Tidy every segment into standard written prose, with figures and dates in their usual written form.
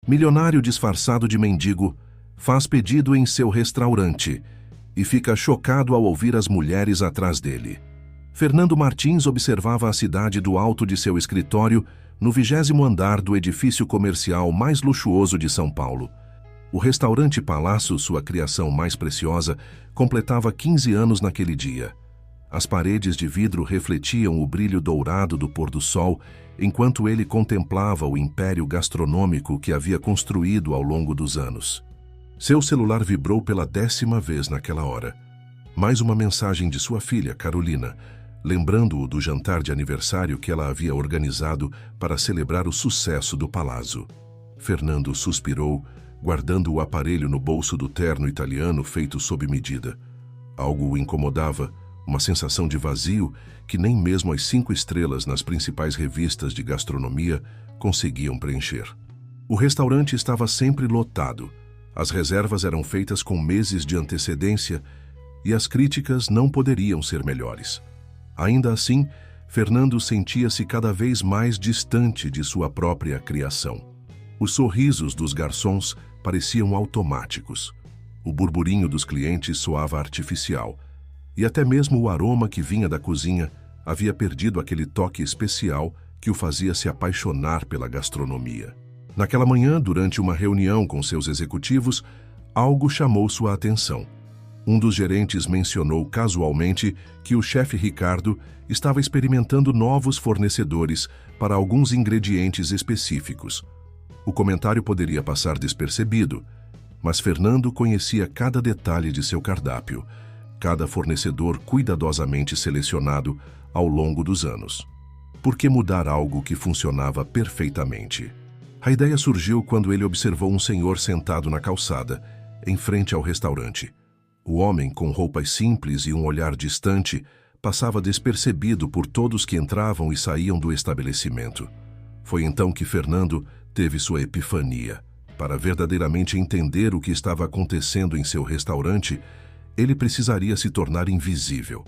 Milionário disfarçado de mendigo faz pedido em seu restaurante e fica chocado ao ouvir as mulheres atrás dele. Fernando Martins observava a cidade do alto de seu escritório no 20º andar do edifício comercial mais luxuoso de São Paulo. O restaurante Palácio, sua criação mais preciosa, completava 15 anos naquele dia. As paredes de vidro refletiam o brilho dourado do pôr do sol, enquanto ele contemplava o império gastronômico que havia construído ao longo dos anos. Seu celular vibrou pela 10ª vez naquela hora. Mais uma mensagem de sua filha, Carolina, lembrando-o do jantar de aniversário que ela havia organizado para celebrar o sucesso do Palácio. Fernando suspirou, guardando o aparelho no bolso do terno italiano feito sob medida. Algo o incomodava, uma sensação de vazio que nem mesmo as 5 estrelas nas principais revistas de gastronomia conseguiam preencher. O restaurante estava sempre lotado, as reservas eram feitas com meses de antecedência e as críticas não poderiam ser melhores. Ainda assim, Fernando sentia-se cada vez mais distante de sua própria criação. Os sorrisos dos garçons pareciam automáticos. O burburinho dos clientes soava artificial. E até mesmo o aroma que vinha da cozinha havia perdido aquele toque especial que o fazia se apaixonar pela gastronomia. Naquela manhã, durante uma reunião com seus executivos, algo chamou sua atenção. Um dos gerentes mencionou casualmente que o chefe Ricardo estava experimentando novos fornecedores para alguns ingredientes específicos. O comentário poderia passar despercebido, mas Fernando conhecia cada detalhe de seu cardápio, cada fornecedor cuidadosamente selecionado ao longo dos anos. Por que mudar algo que funcionava perfeitamente? A ideia surgiu quando ele observou um senhor sentado na calçada, em frente ao restaurante. O homem, com roupas simples e um olhar distante, passava despercebido por todos que entravam e saíam do estabelecimento. Foi então que Fernando teve sua epifania. Para verdadeiramente entender o que estava acontecendo em seu restaurante, ele precisaria se tornar invisível.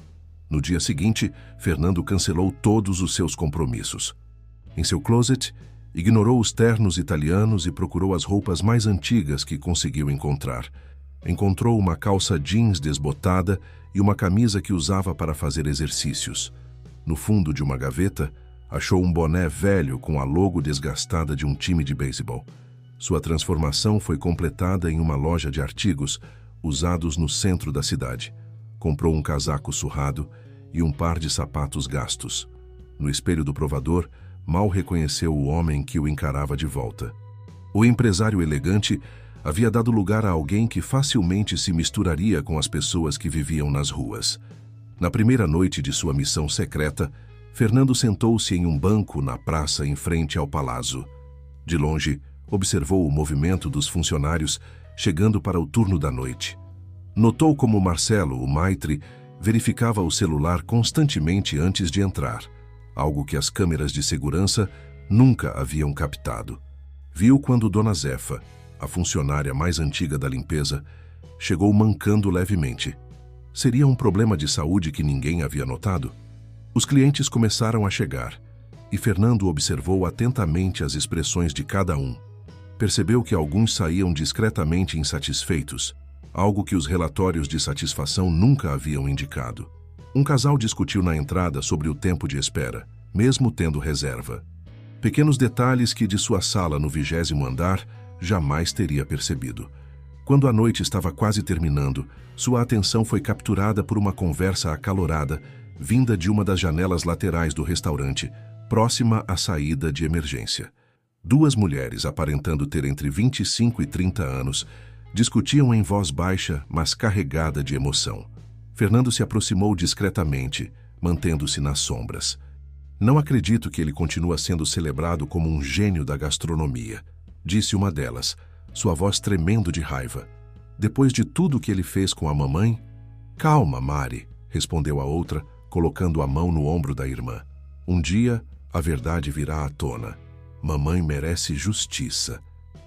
No dia seguinte, Fernando cancelou todos os seus compromissos. Em seu closet, ignorou os ternos italianos e procurou as roupas mais antigas que conseguiu encontrar. Encontrou uma calça jeans desbotada e uma camisa que usava para fazer exercícios. No fundo de uma gaveta, achou um boné velho com a logo desgastada de um time de beisebol. Sua transformação foi completada em uma loja de artigos usados no centro da cidade. Comprou um casaco surrado e um par de sapatos gastos. No espelho do provador, mal reconheceu o homem que o encarava de volta. O empresário elegante havia dado lugar a alguém que facilmente se misturaria com as pessoas que viviam nas ruas. Na primeira noite de sua missão secreta, Fernando sentou-se em um banco na praça em frente ao palácio. De longe, observou o movimento dos funcionários chegando para o turno da noite. Notou como Marcelo, o maitre, verificava o celular constantemente antes de entrar, algo que as câmeras de segurança nunca haviam captado. Viu quando Dona Zefa, a funcionária mais antiga da limpeza, chegou mancando levemente. Seria um problema de saúde que ninguém havia notado? Os clientes começaram a chegar, e Fernando observou atentamente as expressões de cada um. Percebeu que alguns saíam discretamente insatisfeitos, algo que os relatórios de satisfação nunca haviam indicado. Um casal discutiu na entrada sobre o tempo de espera, mesmo tendo reserva. Pequenos detalhes que de sua sala no 20º andar jamais teria percebido. Quando a noite estava quase terminando, sua atenção foi capturada por uma conversa acalorada, vinda de uma das janelas laterais do restaurante, próxima à saída de emergência. 2 mulheres, aparentando ter entre 25 e 30 anos, discutiam em voz baixa, mas carregada de emoção. Fernando se aproximou discretamente, mantendo-se nas sombras. Não acredito que ele continua sendo celebrado como um gênio da gastronomia, disse uma delas, sua voz tremendo de raiva. Depois de tudo que ele fez com a mamãe? Calma, Mari, respondeu a outra, colocando a mão no ombro da irmã. Um dia, a verdade virá à tona. Mamãe merece justiça.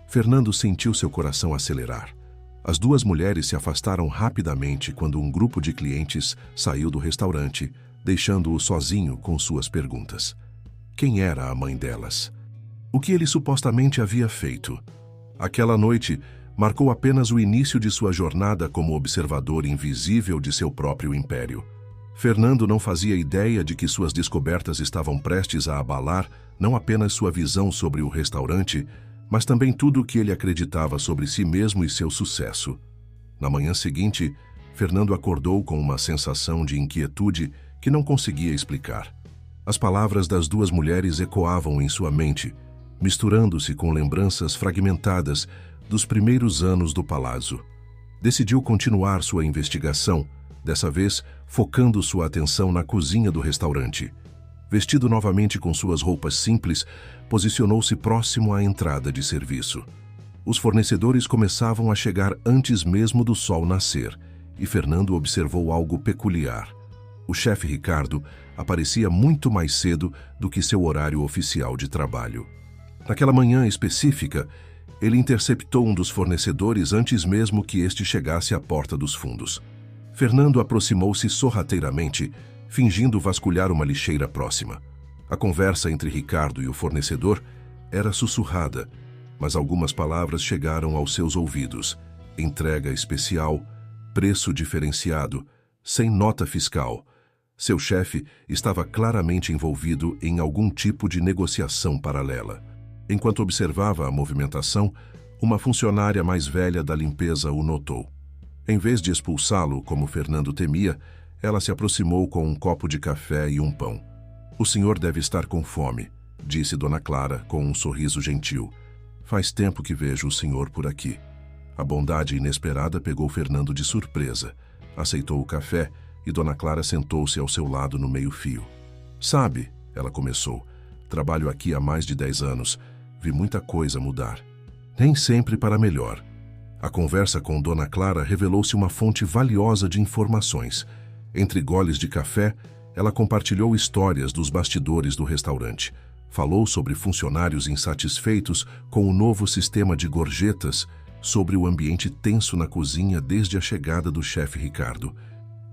Fernando sentiu seu coração acelerar. As 2 mulheres se afastaram rapidamente quando um grupo de clientes saiu do restaurante, deixando-o sozinho com suas perguntas. Quem era a mãe delas? O que ele supostamente havia feito? Aquela noite marcou apenas o início de sua jornada como observador invisível de seu próprio império. Fernando não fazia ideia de que suas descobertas estavam prestes a abalar não apenas sua visão sobre o restaurante, mas também tudo o que ele acreditava sobre si mesmo e seu sucesso. Na manhã seguinte, Fernando acordou com uma sensação de inquietude que não conseguia explicar. As palavras das duas mulheres ecoavam em sua mente, misturando-se com lembranças fragmentadas dos primeiros anos do palácio. Decidiu continuar sua investigação, dessa vez focando sua atenção na cozinha do restaurante. Vestido novamente com suas roupas simples, posicionou-se próximo à entrada de serviço. Os fornecedores começavam a chegar antes mesmo do sol nascer, e Fernando observou algo peculiar. O chefe Ricardo aparecia muito mais cedo do que seu horário oficial de trabalho. Naquela manhã específica, ele interceptou um dos fornecedores antes mesmo que este chegasse à porta dos fundos. Fernando aproximou-se sorrateiramente, fingindo vasculhar uma lixeira próxima. A conversa entre Ricardo e o fornecedor era sussurrada, mas algumas palavras chegaram aos seus ouvidos. Entrega especial, preço diferenciado, sem nota fiscal. Seu chefe estava claramente envolvido em algum tipo de negociação paralela. Enquanto observava a movimentação, uma funcionária mais velha da limpeza o notou. Em vez de expulsá-lo, como Fernando temia, ela se aproximou com um copo de café e um pão. "O senhor deve estar com fome", disse Dona Clara com um sorriso gentil. "Faz tempo que vejo o senhor por aqui." A bondade inesperada pegou Fernando de surpresa. Aceitou o café e Dona Clara sentou-se ao seu lado no meio-fio. "Sabe", ela começou, "trabalho aqui há mais de 10 anos. Vi muita coisa mudar. Nem sempre para melhor." A conversa com Dona Clara revelou-se uma fonte valiosa de informações. Entre goles de café, ela compartilhou histórias dos bastidores do restaurante. Falou sobre funcionários insatisfeitos com o novo sistema de gorjetas, sobre o ambiente tenso na cozinha desde a chegada do chefe Ricardo,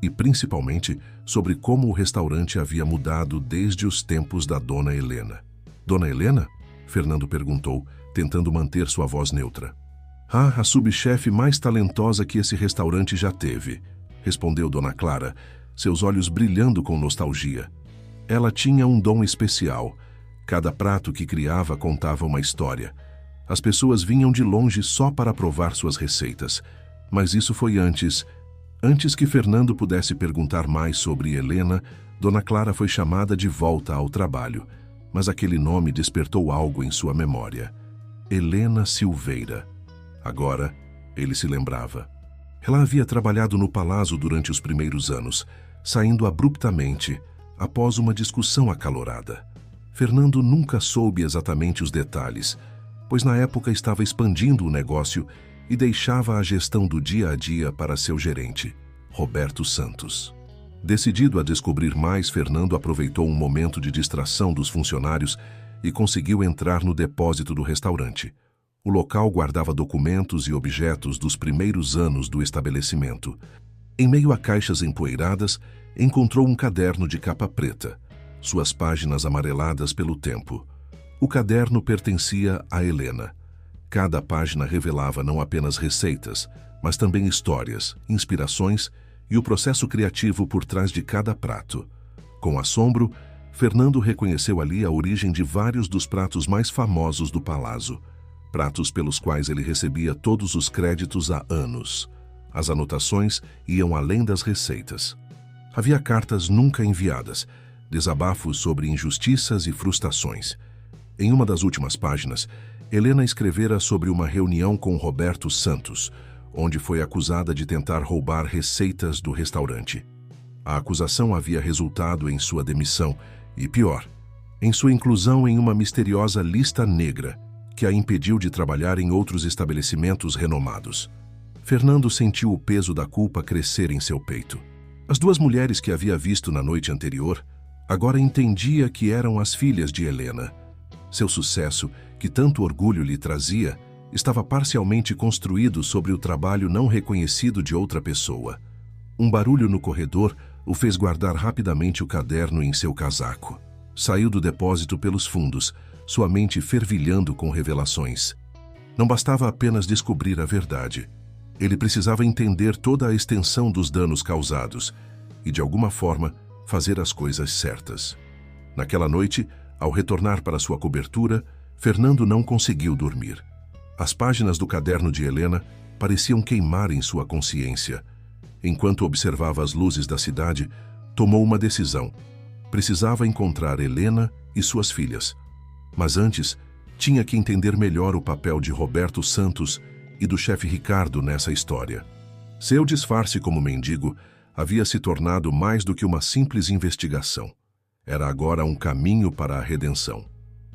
e principalmente sobre como o restaurante havia mudado desde os tempos da Dona Helena. "Dona Helena?", Fernando perguntou, tentando manter sua voz neutra. "Ah, a subchefe mais talentosa que esse restaurante já teve", respondeu Dona Clara, seus olhos brilhando com nostalgia. Ela tinha um dom especial. Cada prato que criava contava uma história. As pessoas vinham de longe só para provar suas receitas. Mas isso foi antes. Antes que Fernando pudesse perguntar mais sobre Helena, Dona Clara foi chamada de volta ao trabalho. Mas aquele nome despertou algo em sua memória. Helena Silveira. Agora, ele se lembrava. Ela havia trabalhado no palácio durante os primeiros anos, saindo abruptamente, após uma discussão acalorada. Fernando nunca soube exatamente os detalhes, pois na época estava expandindo o negócio e deixava a gestão do dia a dia para seu gerente, Roberto Santos. Decidido a descobrir mais, Fernando aproveitou um momento de distração dos funcionários e conseguiu entrar no depósito do restaurante. O local guardava documentos e objetos dos primeiros anos do estabelecimento. Em meio a caixas empoeiradas, encontrou um caderno de capa preta, suas páginas amareladas pelo tempo. O caderno pertencia a Helena. Cada página revelava não apenas receitas, mas também histórias, inspirações e o processo criativo por trás de cada prato. Com assombro, Fernando reconheceu ali a origem de vários dos pratos mais famosos do palácio, pratos pelos quais ele recebia todos os créditos há anos. As anotações iam além das receitas. Havia cartas nunca enviadas, desabafos sobre injustiças e frustrações. Em uma das últimas páginas, Helena escrevera sobre uma reunião com Roberto Santos, onde foi acusada de tentar roubar receitas do restaurante. A acusação havia resultado em sua demissão e, pior, em sua inclusão em uma misteriosa lista negra que a impediu de trabalhar em outros estabelecimentos renomados. Fernando sentiu o peso da culpa crescer em seu peito. As duas mulheres que havia visto na noite anterior, agora entendia que eram as filhas de Helena. Seu sucesso, que tanto orgulho lhe trazia, estava parcialmente construído sobre o trabalho não reconhecido de outra pessoa. Um barulho no corredor o fez guardar rapidamente o caderno em seu casaco. Saiu do depósito pelos fundos, sua mente fervilhando com revelações. Não bastava apenas descobrir a verdade. Ele precisava entender toda a extensão dos danos causados e, de alguma forma, fazer as coisas certas. Naquela noite, ao retornar para sua cobertura, Fernando não conseguiu dormir. As páginas do caderno de Helena pareciam queimar em sua consciência. Enquanto observava as luzes da cidade, tomou uma decisão. Precisava encontrar Helena e suas filhas. Mas antes, tinha que entender melhor o papel de Roberto Santos e do chefe Ricardo nessa história. Seu disfarce como mendigo havia se tornado mais do que uma simples investigação. Era agora um caminho para a redenção.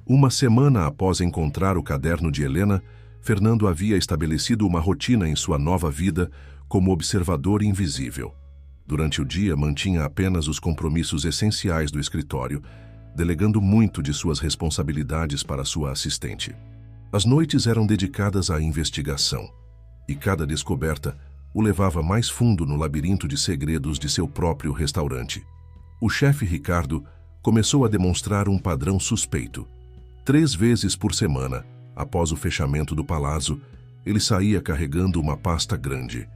Uma semana após encontrar o caderno de Helena, Fernando havia estabelecido uma rotina em sua nova vida como observador invisível. Durante o dia, mantinha apenas os compromissos essenciais do escritório, delegando muito de suas responsabilidades para sua assistente. As noites eram dedicadas à investigação, e cada descoberta o levava mais fundo no labirinto de segredos de seu próprio restaurante. O chefe Ricardo começou a demonstrar um padrão suspeito. 3 vezes por semana, após o fechamento do palazzo, ele saía carregando uma pasta grande.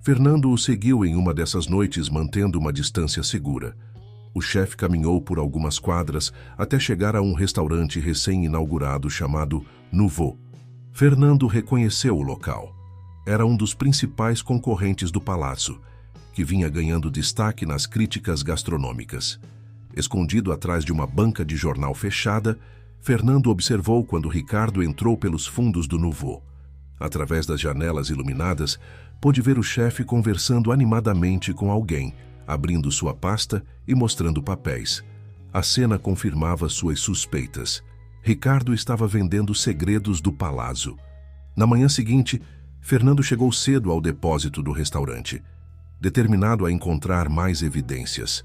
Fernando o seguiu em uma dessas noites, mantendo uma distância segura. O chefe caminhou por algumas quadras até chegar a um restaurante recém-inaugurado chamado Nouveau. Fernando reconheceu o local. Era um dos principais concorrentes do palácio, que vinha ganhando destaque nas críticas gastronômicas. Escondido atrás de uma banca de jornal fechada, Fernando observou quando Ricardo entrou pelos fundos do Nouveau. Através das janelas iluminadas, pôde ver o chefe conversando animadamente com alguém, abrindo sua pasta e mostrando papéis. A cena confirmava suas suspeitas. Ricardo estava vendendo segredos do palácio. Na manhã seguinte, Fernando chegou cedo ao depósito do restaurante, determinado a encontrar mais evidências.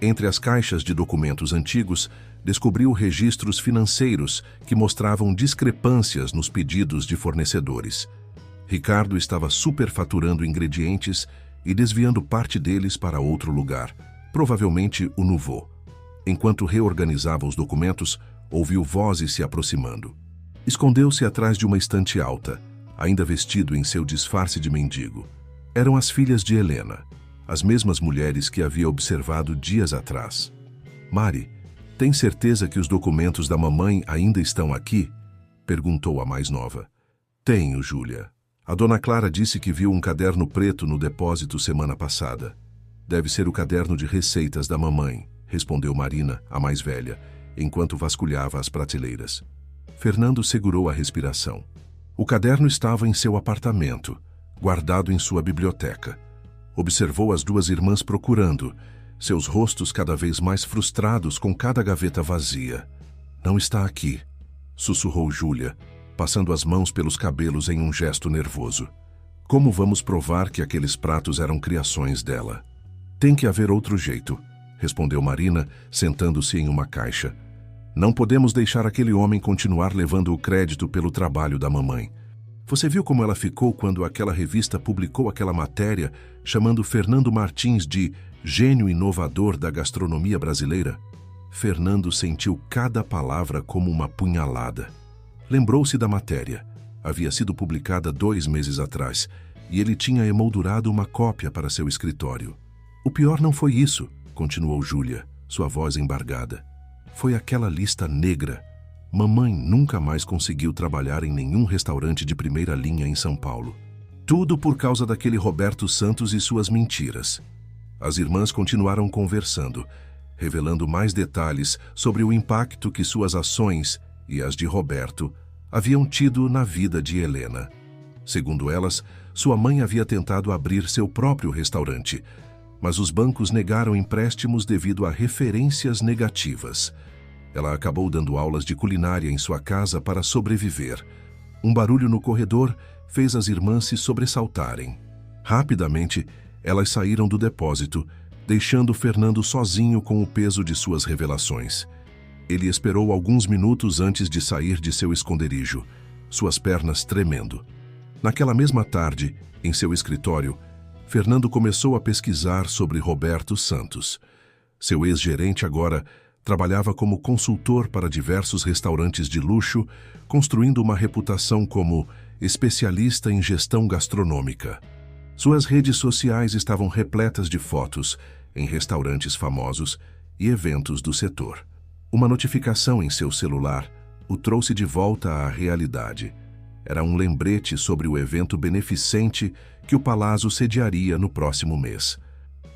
Entre as caixas de documentos antigos, descobriu registros financeiros que mostravam discrepâncias nos pedidos de fornecedores. Ricardo estava superfaturando ingredientes e desviando parte deles para outro lugar, provavelmente o Nouveau. Enquanto reorganizava os documentos, ouviu vozes se aproximando. Escondeu-se atrás de uma estante alta, ainda vestido em seu disfarce de mendigo. Eram as filhas de Helena, as mesmas mulheres que havia observado dias atrás. "Mari, tem certeza que os documentos da mamãe ainda estão aqui?" perguntou a mais nova. "Tenho, Júlia. A dona Clara disse que viu um caderno preto no depósito semana passada. Deve ser o caderno de receitas da mamãe", respondeu Marina, a mais velha, enquanto vasculhava as prateleiras. Fernando segurou a respiração. O caderno estava em seu apartamento, guardado em sua biblioteca. Observou as duas irmãs procurando, seus rostos cada vez mais frustrados com cada gaveta vazia. "Não está aqui", sussurrou Júlia, passando as mãos pelos cabelos em um gesto nervoso. "Como vamos provar que aqueles pratos eram criações dela?" "Tem que haver outro jeito", respondeu Marina, sentando-se em uma caixa. "Não podemos deixar aquele homem continuar levando o crédito pelo trabalho da mamãe. Você viu como ela ficou quando aquela revista publicou aquela matéria chamando Fernando Martins de gênio inovador da gastronomia brasileira?" Fernando sentiu cada palavra como uma punhalada. Lembrou-se da matéria. Havia sido publicada 2 meses atrás, e ele tinha emoldurado uma cópia para seu escritório. "O pior não foi isso", continuou Júlia, sua voz embargada. "Foi aquela lista negra. Mamãe nunca mais conseguiu trabalhar em nenhum restaurante de primeira linha em São Paulo. Tudo por causa daquele Roberto Santos e suas mentiras." As irmãs continuaram conversando, revelando mais detalhes sobre o impacto que suas ações e as de Roberto haviam tido na vida de Helena. Segundo elas, sua mãe havia tentado abrir seu próprio restaurante, mas os bancos negaram empréstimos devido a referências negativas. Ela acabou dando aulas de culinária em sua casa para sobreviver. Um barulho no corredor fez as irmãs se sobressaltarem. Rapidamente, elas saíram do depósito, deixando Fernando sozinho com o peso de suas revelações. Ele esperou alguns minutos antes de sair de seu esconderijo, suas pernas tremendo. Naquela mesma tarde, em seu escritório, Fernando começou a pesquisar sobre Roberto Santos. Seu ex-gerente agora trabalhava como consultor para diversos restaurantes de luxo, construindo uma reputação como especialista em gestão gastronômica. Suas redes sociais estavam repletas de fotos em restaurantes famosos e eventos do setor. Uma notificação em seu celular o trouxe de volta à realidade. Era um lembrete sobre o evento beneficente que o Palazzo sediaria no próximo mês.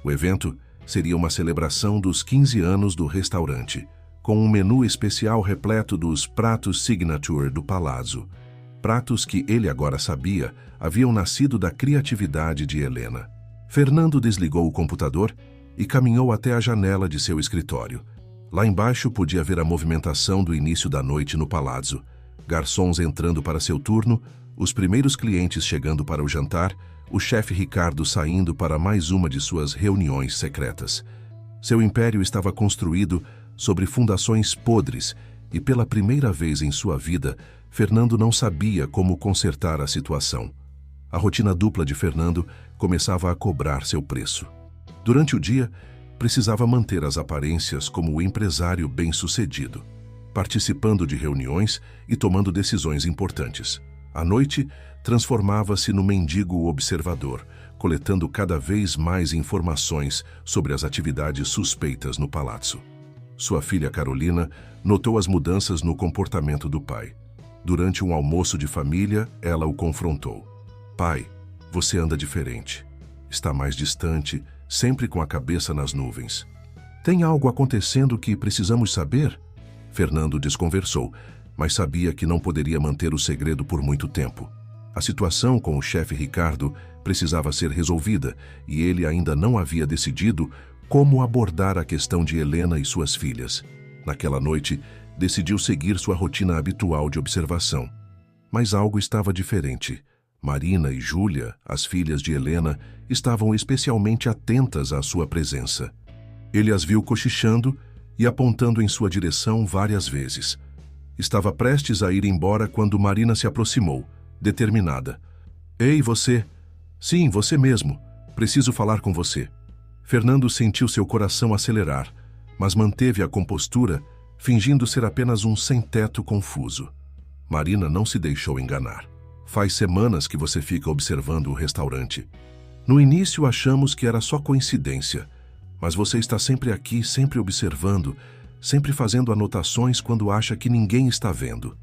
O evento seria uma celebração dos 15 anos do restaurante, com um menu especial repleto dos pratos signature do Palazzo. Pratos que ele agora sabia haviam nascido da criatividade de Helena. Fernando desligou o computador e caminhou até a janela de seu escritório. Lá embaixo podia ver a movimentação do início da noite no Palazzo. Garçons entrando para seu turno, os primeiros clientes chegando para o jantar, o chefe Ricardo saindo para mais uma de suas reuniões secretas. Seu império estava construído sobre fundações podres e, pela primeira vez em sua vida, Fernando não sabia como consertar a situação. A rotina dupla de Fernando começava a cobrar seu preço. Durante o dia, precisava manter as aparências como o empresário bem-sucedido, participando de reuniões e tomando decisões importantes. À noite, transformava-se no mendigo observador, coletando cada vez mais informações sobre as atividades suspeitas no palazzo. Sua filha Carolina notou as mudanças no comportamento do pai. Durante um almoço de família, ela o confrontou. "Pai, você anda diferente. Está mais distante, sempre com a cabeça nas nuvens. Tem algo acontecendo que precisamos saber?" Fernando desconversou, mas sabia que não poderia manter o segredo por muito tempo. A situação com o chefe Ricardo precisava ser resolvida e ele ainda não havia decidido como abordar a questão de Helena e suas filhas. Naquela noite, decidiu seguir sua rotina habitual de observação. Mas algo estava diferente. Marina e Júlia, as filhas de Helena, estavam especialmente atentas à sua presença. Ele as viu cochichando e apontando em sua direção várias vezes. Estava prestes a ir embora quando Marina se aproximou, determinada. "Ei, você! Sim, você mesmo. Preciso falar com você." Fernando sentiu seu coração acelerar, mas manteve a compostura, fingindo ser apenas um sem-teto confuso. Marina não se deixou enganar. "Faz semanas que você fica observando o restaurante. No início achamos que era só coincidência, mas você está sempre aqui, sempre observando, sempre fazendo anotações quando acha que ninguém está vendo."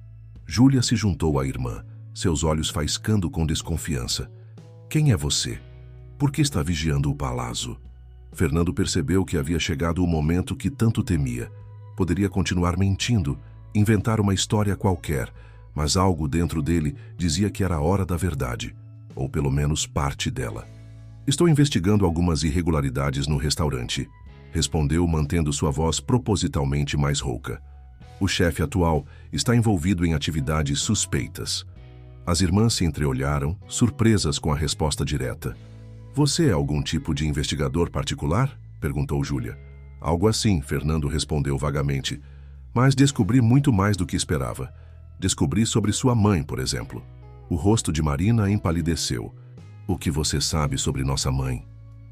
Júlia se juntou à irmã, seus olhos faiscando com desconfiança. "Quem é você? Por que está vigiando o palazzo?" Fernando percebeu que havia chegado o momento que tanto temia. Poderia continuar mentindo, inventar uma história qualquer, mas algo dentro dele dizia que era a hora da verdade, ou pelo menos parte dela. "Estou investigando algumas irregularidades no restaurante", respondeu, mantendo sua voz propositalmente mais rouca. "O chefe atual está envolvido em atividades suspeitas." As irmãs se entreolharam, surpresas com a resposta direta. "Você é algum tipo de investigador particular?" perguntou Júlia. "Algo assim", Fernando respondeu vagamente. "Mas descobri muito mais do que esperava. Descobri sobre sua mãe, por exemplo." O rosto de Marina empalideceu. "O que você sabe sobre nossa mãe?"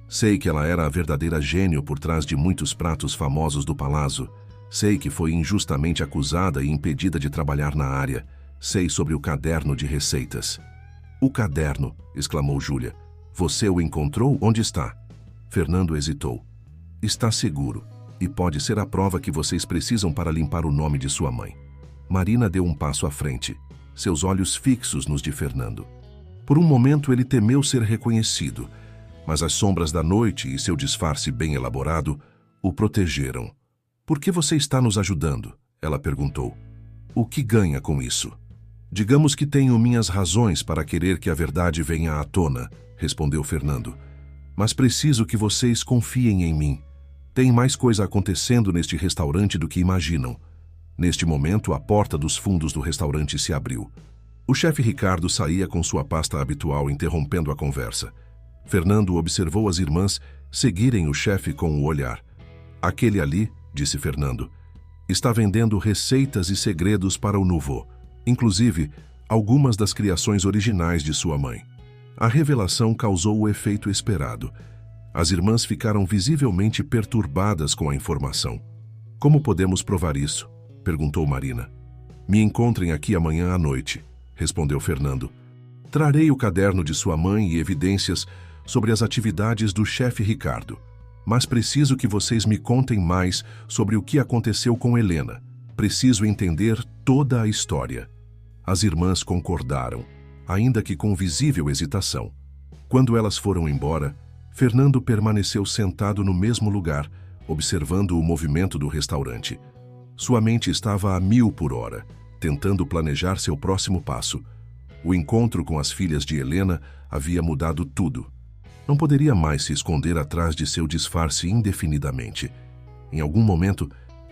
"Sei que ela era a verdadeira gênio por trás de muitos pratos famosos do palazzo. Sei que foi injustamente acusada e impedida de trabalhar na área. Sei sobre o caderno de receitas." "O caderno!" exclamou Júlia. "Você o encontrou? Onde está?" Fernando hesitou. "Está seguro, e pode ser a prova que vocês precisam para limpar o nome de sua mãe." Marina deu um passo à frente, seus olhos fixos nos de Fernando. Por um momento ele temeu ser reconhecido, mas as sombras da noite e seu disfarce bem elaborado o protegeram. "Por que você está nos ajudando?" ela perguntou. "O que ganha com isso?" "Digamos que tenho minhas razões para querer que a verdade venha à tona", respondeu Fernando. "Mas preciso que vocês confiem em mim. Tem mais coisa acontecendo neste restaurante do que imaginam." Neste momento, a porta dos fundos do restaurante se abriu. O chefe Ricardo saía com sua pasta habitual, interrompendo a conversa. Fernando observou as irmãs seguirem o chefe com o olhar. "Aquele ali", disse Fernando, "está vendendo receitas e segredos para o Nouveau, inclusive algumas das criações originais de sua mãe." A revelação causou o efeito esperado. As irmãs ficaram visivelmente perturbadas com a informação. "Como podemos provar isso?" perguntou Marina. "Me encontrem aqui amanhã à noite", respondeu Fernando. Trarei o caderno de sua mãe e evidências sobre as atividades do chefe Ricardo. Mas preciso que vocês me contem mais sobre o que aconteceu com Helena. Preciso entender toda a história. As irmãs concordaram, ainda que com visível hesitação. Quando elas foram embora, Fernando permaneceu sentado no mesmo lugar, observando o movimento do restaurante. Sua mente estava a 1000 por hora, tentando planejar seu próximo passo. O encontro com as filhas de Helena havia mudado tudo. Não poderia mais se esconder atrás de seu disfarce indefinidamente. Em algum momento,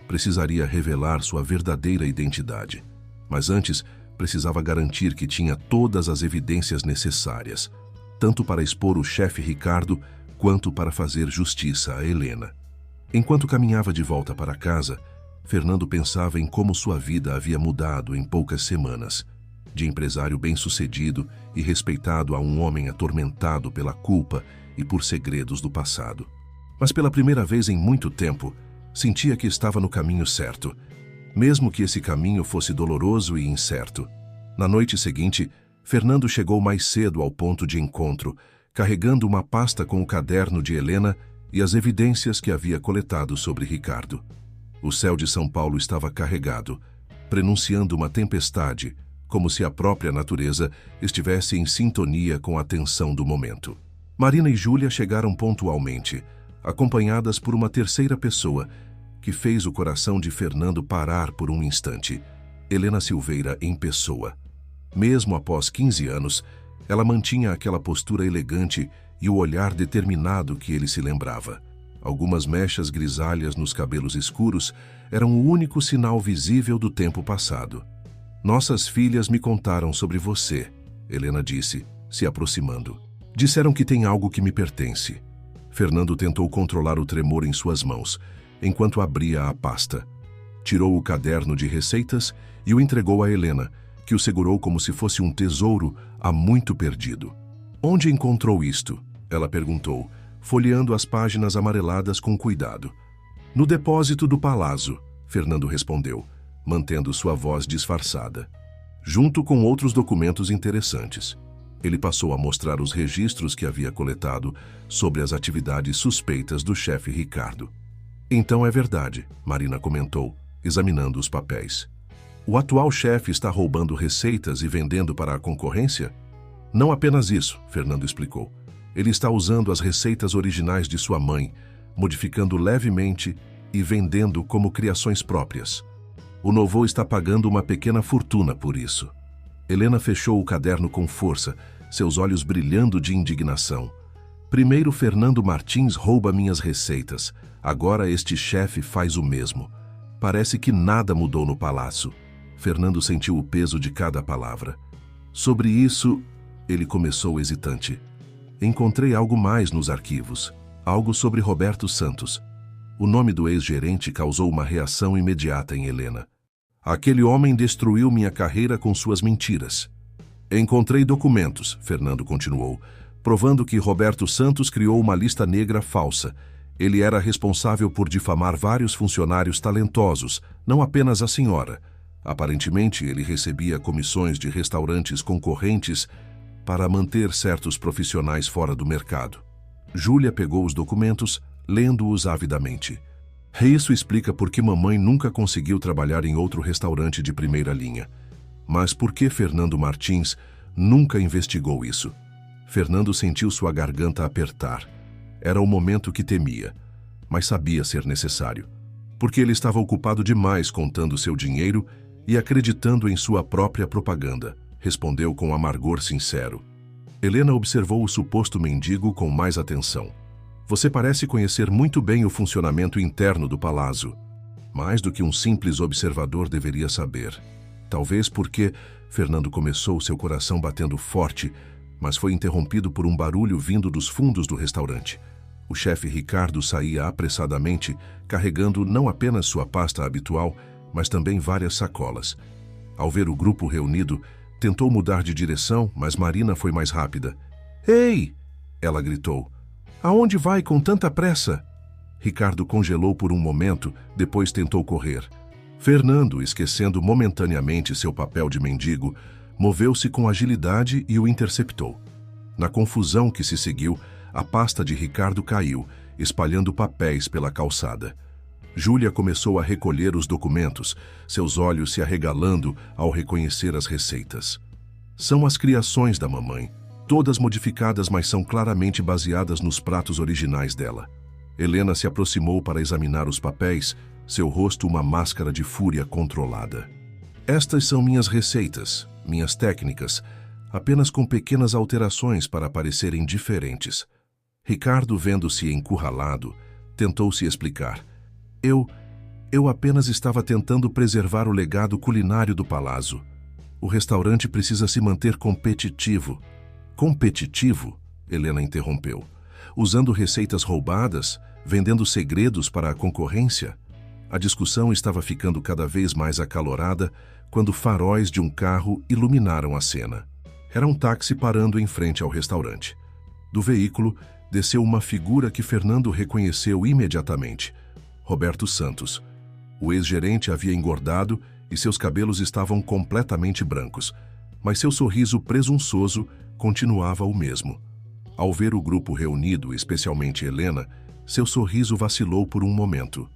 precisaria revelar sua verdadeira identidade. Mas antes, precisava garantir que tinha todas as evidências necessárias, tanto para expor o chefe Ricardo, quanto para fazer justiça a Helena. Enquanto caminhava de volta para casa, Fernando pensava em como sua vida havia mudado em poucas semanas. De empresário bem-sucedido e respeitado a um homem atormentado pela culpa e por segredos do passado. Mas pela primeira vez em muito tempo, sentia que estava no caminho certo, mesmo que esse caminho fosse doloroso e incerto. Na noite seguinte, Fernando chegou mais cedo ao ponto de encontro, carregando uma pasta com o caderno de Helena e as evidências que havia coletado sobre Ricardo. O céu de São Paulo estava carregado, prenunciando uma tempestade, como se a própria natureza estivesse em sintonia com a tensão do momento. Marina e Júlia chegaram pontualmente, acompanhadas por uma terceira pessoa, que fez o coração de Fernando parar por um instante. Helena Silveira em pessoa. Mesmo após 15 anos, ela mantinha aquela postura elegante e o olhar determinado que ele se lembrava. Algumas mechas grisalhas nos cabelos escuros eram o único sinal visível do tempo passado. "Nossas filhas me contaram sobre você", Helena disse, se aproximando. "Disseram que tem algo que me pertence." Fernando tentou controlar o tremor em suas mãos, enquanto abria a pasta. Tirou o caderno de receitas e o entregou a Helena, que o segurou como se fosse um tesouro há muito perdido. "Onde encontrou isto?" ela perguntou, folheando as páginas amareladas com cuidado. "No depósito do Palazzo", Fernando respondeu, mantendo sua voz disfarçada. Junto com outros documentos interessantes. Ele passou a mostrar os registros que havia coletado sobre as atividades suspeitas do chefe Ricardo. "Então é verdade", Marina comentou, examinando os papéis. "O atual chefe está roubando receitas e vendendo para a concorrência?" "Não apenas isso", Fernando explicou. "Ele está usando as receitas originais de sua mãe, modificando levemente e vendendo como criações próprias. O Novo está pagando uma pequena fortuna por isso." Helena fechou o caderno com força, seus olhos brilhando de indignação. "Primeiro Fernando Martins rouba minhas receitas, agora este chefe faz o mesmo. Parece que nada mudou no palácio." Fernando sentiu o peso de cada palavra. "Sobre isso", ele começou hesitante. "Encontrei algo mais nos arquivos, algo sobre Roberto Santos." O nome do ex-gerente causou uma reação imediata em Helena. "Aquele homem destruiu minha carreira com suas mentiras." "Encontrei documentos", Fernando continuou, "provando que Roberto Santos criou uma lista negra falsa. Ele era responsável por difamar vários funcionários talentosos, não apenas a senhora. Aparentemente, ele recebia comissões de restaurantes concorrentes para manter certos profissionais fora do mercado." Júlia pegou os documentos, lendo-os avidamente. "Isso explica por que mamãe nunca conseguiu trabalhar em outro restaurante de primeira linha. Mas por que Fernando Martins nunca investigou isso?" Fernando sentiu sua garganta apertar. Era o momento que temia, mas sabia ser necessário. Porque ele estava ocupado demais contando seu dinheiro e acreditando em sua própria propaganda, respondeu com amargor sincero. Helena observou o suposto mendigo com mais atenção. "Você parece conhecer muito bem o funcionamento interno do Palazzo. Mais do que um simples observador deveria saber. Talvez porque..." Fernando começou, seu coração batendo forte, mas foi interrompido por um barulho vindo dos fundos do restaurante. O chefe Ricardo saía apressadamente, carregando não apenas sua pasta habitual, mas também várias sacolas. Ao ver o grupo reunido, tentou mudar de direção, mas Marina foi mais rápida. "Ei!" ela gritou. "Aonde vai com tanta pressa?" Ricardo congelou por um momento, depois tentou correr. Fernando, esquecendo momentaneamente seu papel de mendigo, moveu-se com agilidade e o interceptou. Na confusão que se seguiu, a pasta de Ricardo caiu, espalhando papéis pela calçada. Júlia começou a recolher os documentos, seus olhos se arregalando ao reconhecer as receitas. São as criações da mamãe, todas modificadas, mas são claramente baseadas nos pratos originais dela. Helena se aproximou para examinar os papéis, seu rosto uma máscara de fúria controlada. Estas são minhas receitas, minhas técnicas, apenas com pequenas alterações para parecerem diferentes. Ricardo, vendo-se encurralado, tentou se explicar. Eu apenas estava tentando preservar o legado culinário do Palazzo. O restaurante precisa se manter competitivo. Competitivo? Helena interrompeu. Usando receitas roubadas, vendendo segredos para a concorrência? A discussão estava ficando cada vez mais acalorada quando faróis de um carro iluminaram a cena. Era um táxi parando em frente ao restaurante. Do veículo, desceu uma figura que Fernando reconheceu imediatamente. Roberto Santos. O ex-gerente havia engordado e seus cabelos estavam completamente brancos, mas seu sorriso presunçoso continuava o mesmo. Ao ver o grupo reunido, especialmente Helena, seu sorriso vacilou por um momento.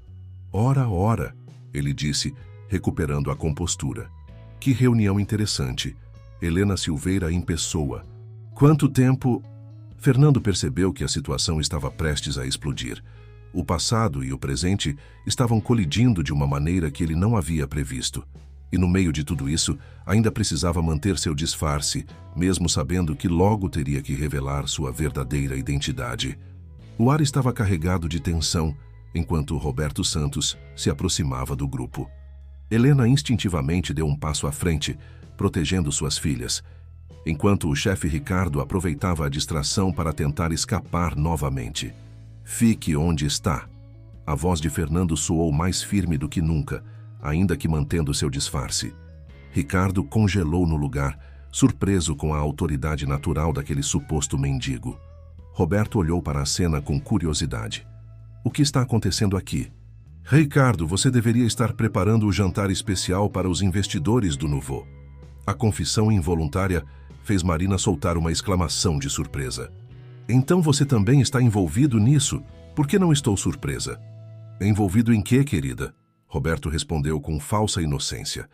Ora, ele disse, recuperando a compostura. Que reunião interessante. Helena Silveira em pessoa. Quanto tempo... Fernando percebeu que a situação estava prestes a explodir. O passado e o presente estavam colidindo de uma maneira que ele não havia previsto. E no meio de tudo isso, ainda precisava manter seu disfarce, mesmo sabendo que logo teria que revelar sua verdadeira identidade. O ar estava carregado de tensão, enquanto Roberto Santos se aproximava do grupo. Helena instintivamente deu um passo à frente, protegendo suas filhas, enquanto o chefe Ricardo aproveitava a distração para tentar escapar novamente. Fique onde está. A voz de Fernando soou mais firme do que nunca, ainda que mantendo seu disfarce. Ricardo congelou no lugar, surpreso com a autoridade natural daquele suposto mendigo. Roberto olhou para a cena com curiosidade. O que está acontecendo aqui? Ricardo, você deveria estar preparando o jantar especial para os investidores do Nouveau. A confissão involuntária fez Marina soltar uma exclamação de surpresa. Então você também está envolvido nisso? Por que não estou surpresa? Envolvido em quê, querida? Roberto respondeu com falsa inocência.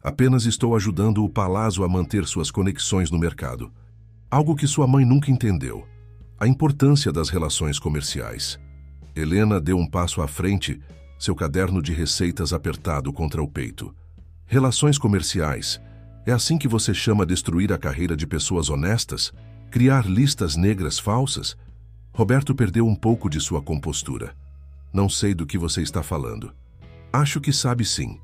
Apenas estou ajudando o Palazzo a manter suas conexões no mercado. Algo que sua mãe nunca entendeu. A importância das relações comerciais. Helena deu um passo à frente, seu caderno de receitas apertado contra o peito. Relações comerciais. É assim que você chama destruir a carreira de pessoas honestas? Criar listas negras falsas? Roberto perdeu um pouco de sua compostura. Não sei do que você está falando. Acho que sabe sim.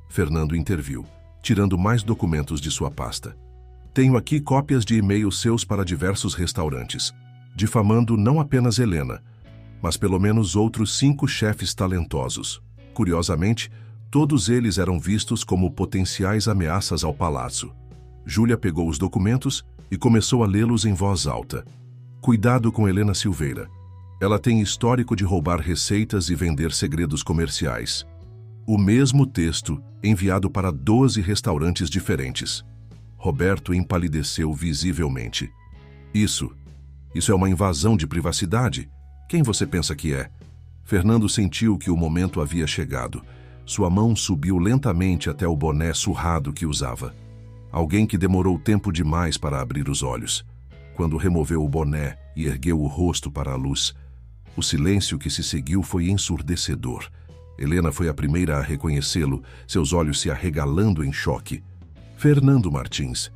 Fernando interviu, tirando mais documentos de sua pasta. Tenho aqui cópias de e-mails seus para diversos restaurantes, difamando não apenas Helena, mas pelo menos outros 5 chefes talentosos. Curiosamente, todos eles eram vistos como potenciais ameaças ao Palazzo. Júlia pegou os documentos e começou a lê-los em voz alta. Cuidado com Helena Silveira. Ela tem histórico de roubar receitas e vender segredos comerciais. O mesmo texto enviado para 12 restaurantes diferentes. Roberto empalideceu visivelmente. Isso é uma invasão de privacidade. Quem você pensa que é? Fernando sentiu que o momento havia chegado. Sua mão subiu lentamente até o boné surrado que usava. Alguém que demorou tempo demais para abrir os olhos. Quando removeu o boné e ergueu o rosto para a luz, o silêncio que se seguiu foi ensurdecedor. Helena foi a primeira a reconhecê-lo, seus olhos se arregalando em choque. Fernando Martins.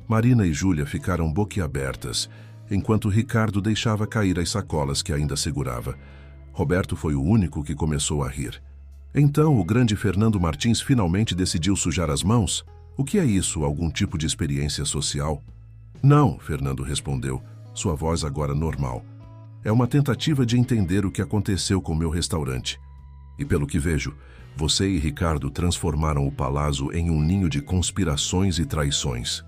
Marina e Júlia ficaram boquiabertas, enquanto Ricardo deixava cair as sacolas que ainda segurava. Roberto foi o único que começou a rir. Então o grande Fernando Martins finalmente decidiu sujar as mãos? O que é isso, algum tipo de experiência social? Não, Fernando respondeu, sua voz agora normal. É uma tentativa de entender o que aconteceu com meu restaurante. E pelo que vejo, você e Ricardo transformaram o Palazzo em um ninho de conspirações e traições.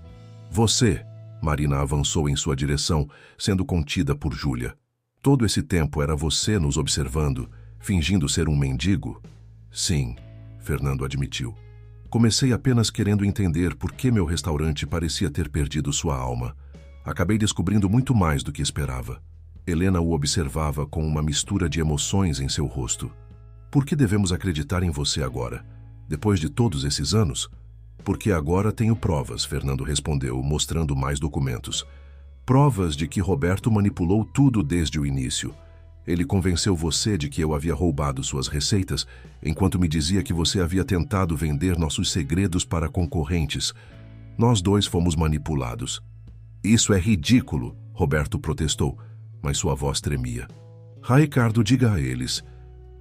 Você, Marina avançou em sua direção, sendo contida por Júlia. Todo esse tempo era você nos observando, fingindo ser um mendigo? Sim, Fernando admitiu. Comecei apenas querendo entender por que meu restaurante parecia ter perdido sua alma. Acabei descobrindo muito mais do que esperava. Helena o observava com uma mistura de emoções em seu rosto. Por que devemos acreditar em você agora? Depois de todos esses anos? Porque agora tenho provas, Fernando respondeu, mostrando mais documentos. Provas de que Roberto manipulou tudo desde o início. Ele convenceu você de que eu havia roubado suas receitas, enquanto me dizia que você havia tentado vender nossos segredos para concorrentes. Nós dois fomos manipulados. Isso é ridículo, Roberto protestou, mas sua voz tremia. Ricardo, diga a eles.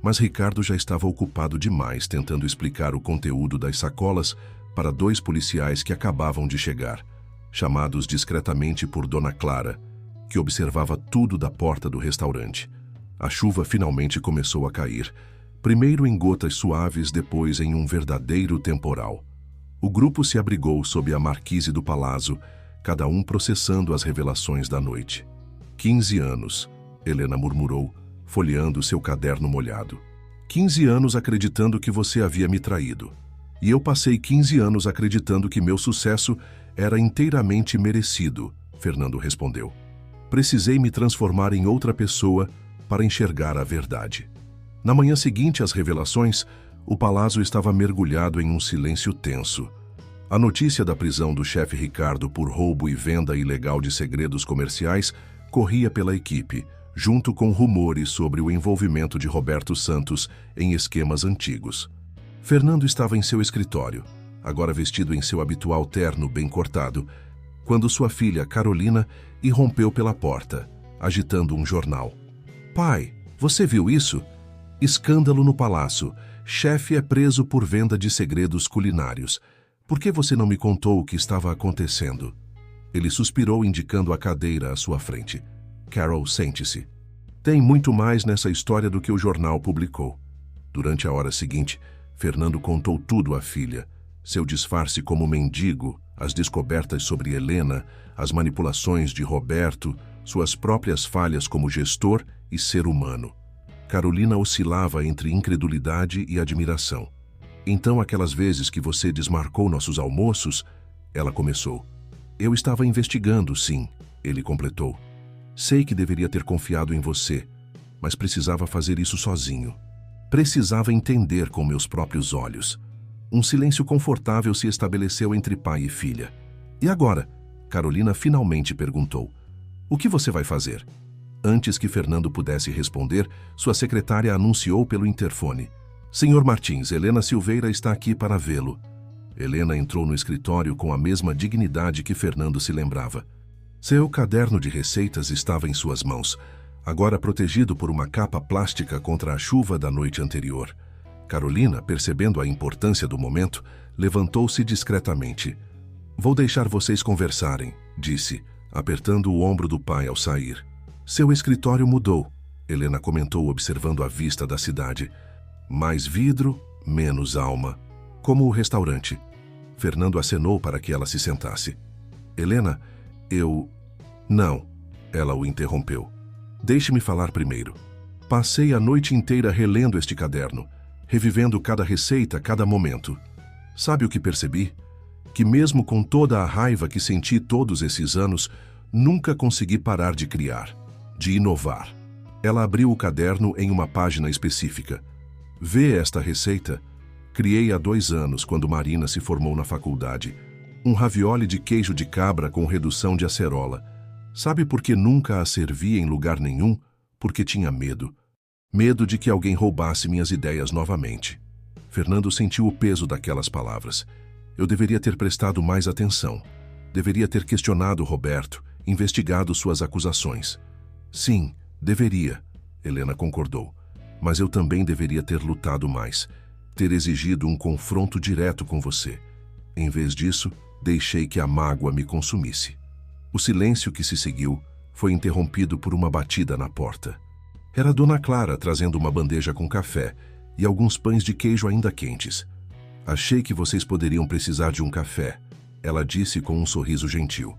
Mas Ricardo já estava ocupado demais tentando explicar o conteúdo das sacolas para 2 policiais que acabavam de chegar, chamados discretamente por Dona Clara, que observava tudo da porta do restaurante. A chuva finalmente começou a cair, primeiro em gotas suaves, depois em um verdadeiro temporal. O grupo se abrigou sob a marquise do palazzo, cada um processando as revelações da noite. 15 anos, Helena murmurou, folheando seu caderno molhado. 15 anos acreditando que você havia me traído. E eu passei 15 anos acreditando que meu sucesso era inteiramente merecido, Fernando respondeu. Precisei me transformar em outra pessoa para enxergar a verdade. Na manhã seguinte às revelações, o palácio estava mergulhado em um silêncio tenso. A notícia da prisão do chefe Ricardo por roubo e venda ilegal de segredos comerciais corria pela equipe, junto com rumores sobre o envolvimento de Roberto Santos em esquemas antigos. Fernando estava em seu escritório, agora vestido em seu habitual terno bem cortado, quando sua filha, Carolina, irrompeu pela porta, agitando um jornal. Pai, você viu isso? Escândalo no palácio. Chefe é preso por venda de segredos culinários. Por que você não me contou o que estava acontecendo? Ele suspirou, indicando a cadeira à sua frente. Carol, sente-se. Tem muito mais nessa história do que o jornal publicou. Durante a hora seguinte, Fernando contou tudo à filha. Seu disfarce como mendigo, as descobertas sobre Helena, as manipulações de Roberto, suas próprias falhas como gestor e ser humano. Carolina oscilava entre incredulidade e admiração. Então, aquelas vezes que você desmarcou nossos almoços, ela começou. Eu estava investigando, sim, ele completou. Sei que deveria ter confiado em você, mas precisava fazer isso sozinho. Precisava entender com meus próprios olhos. Um silêncio confortável se estabeleceu entre pai e filha. E agora? Carolina finalmente perguntou. O que você vai fazer? Antes que Fernando pudesse responder, sua secretária anunciou pelo interfone. Senhor Martins, Helena Silveira está aqui para vê-lo. Helena entrou no escritório com a mesma dignidade que Fernando se lembrava. Seu caderno de receitas estava em suas mãos, agora protegido por uma capa plástica contra a chuva da noite anterior. Carolina, percebendo a importância do momento, levantou-se discretamente. Vou deixar vocês conversarem, disse, apertando o ombro do pai ao sair. Seu escritório mudou, Helena comentou, observando a vista da cidade. Mais vidro, menos alma. Como o restaurante. Fernando acenou para que ela se sentasse. Helena, Não, ela o interrompeu. Deixe-me falar primeiro. Passei a noite inteira relendo este caderno, revivendo cada receita, cada momento. Sabe o que percebi? Que mesmo com toda a raiva que senti todos esses anos, nunca consegui parar de criar, de inovar. Ela abriu o caderno em uma página específica. Vê esta receita? Criei há 2 anos, quando Marina se formou na faculdade. Um ravioli de queijo de cabra com redução de acerola. Sabe por que nunca a servi em lugar nenhum? Porque tinha medo. Medo de que alguém roubasse minhas ideias novamente. Fernando sentiu o peso daquelas palavras. Eu deveria ter prestado mais atenção. Deveria ter questionado Roberto, investigado suas acusações. Sim, deveria, Helena concordou. Mas eu também deveria ter lutado mais, ter exigido um confronto direto com você. Em vez disso, deixei que a mágoa me consumisse. O silêncio que se seguiu foi interrompido por uma batida na porta. Era Dona Clara trazendo uma bandeja com café e alguns pães de queijo ainda quentes. Achei que vocês poderiam precisar de um café, ela disse com um sorriso gentil.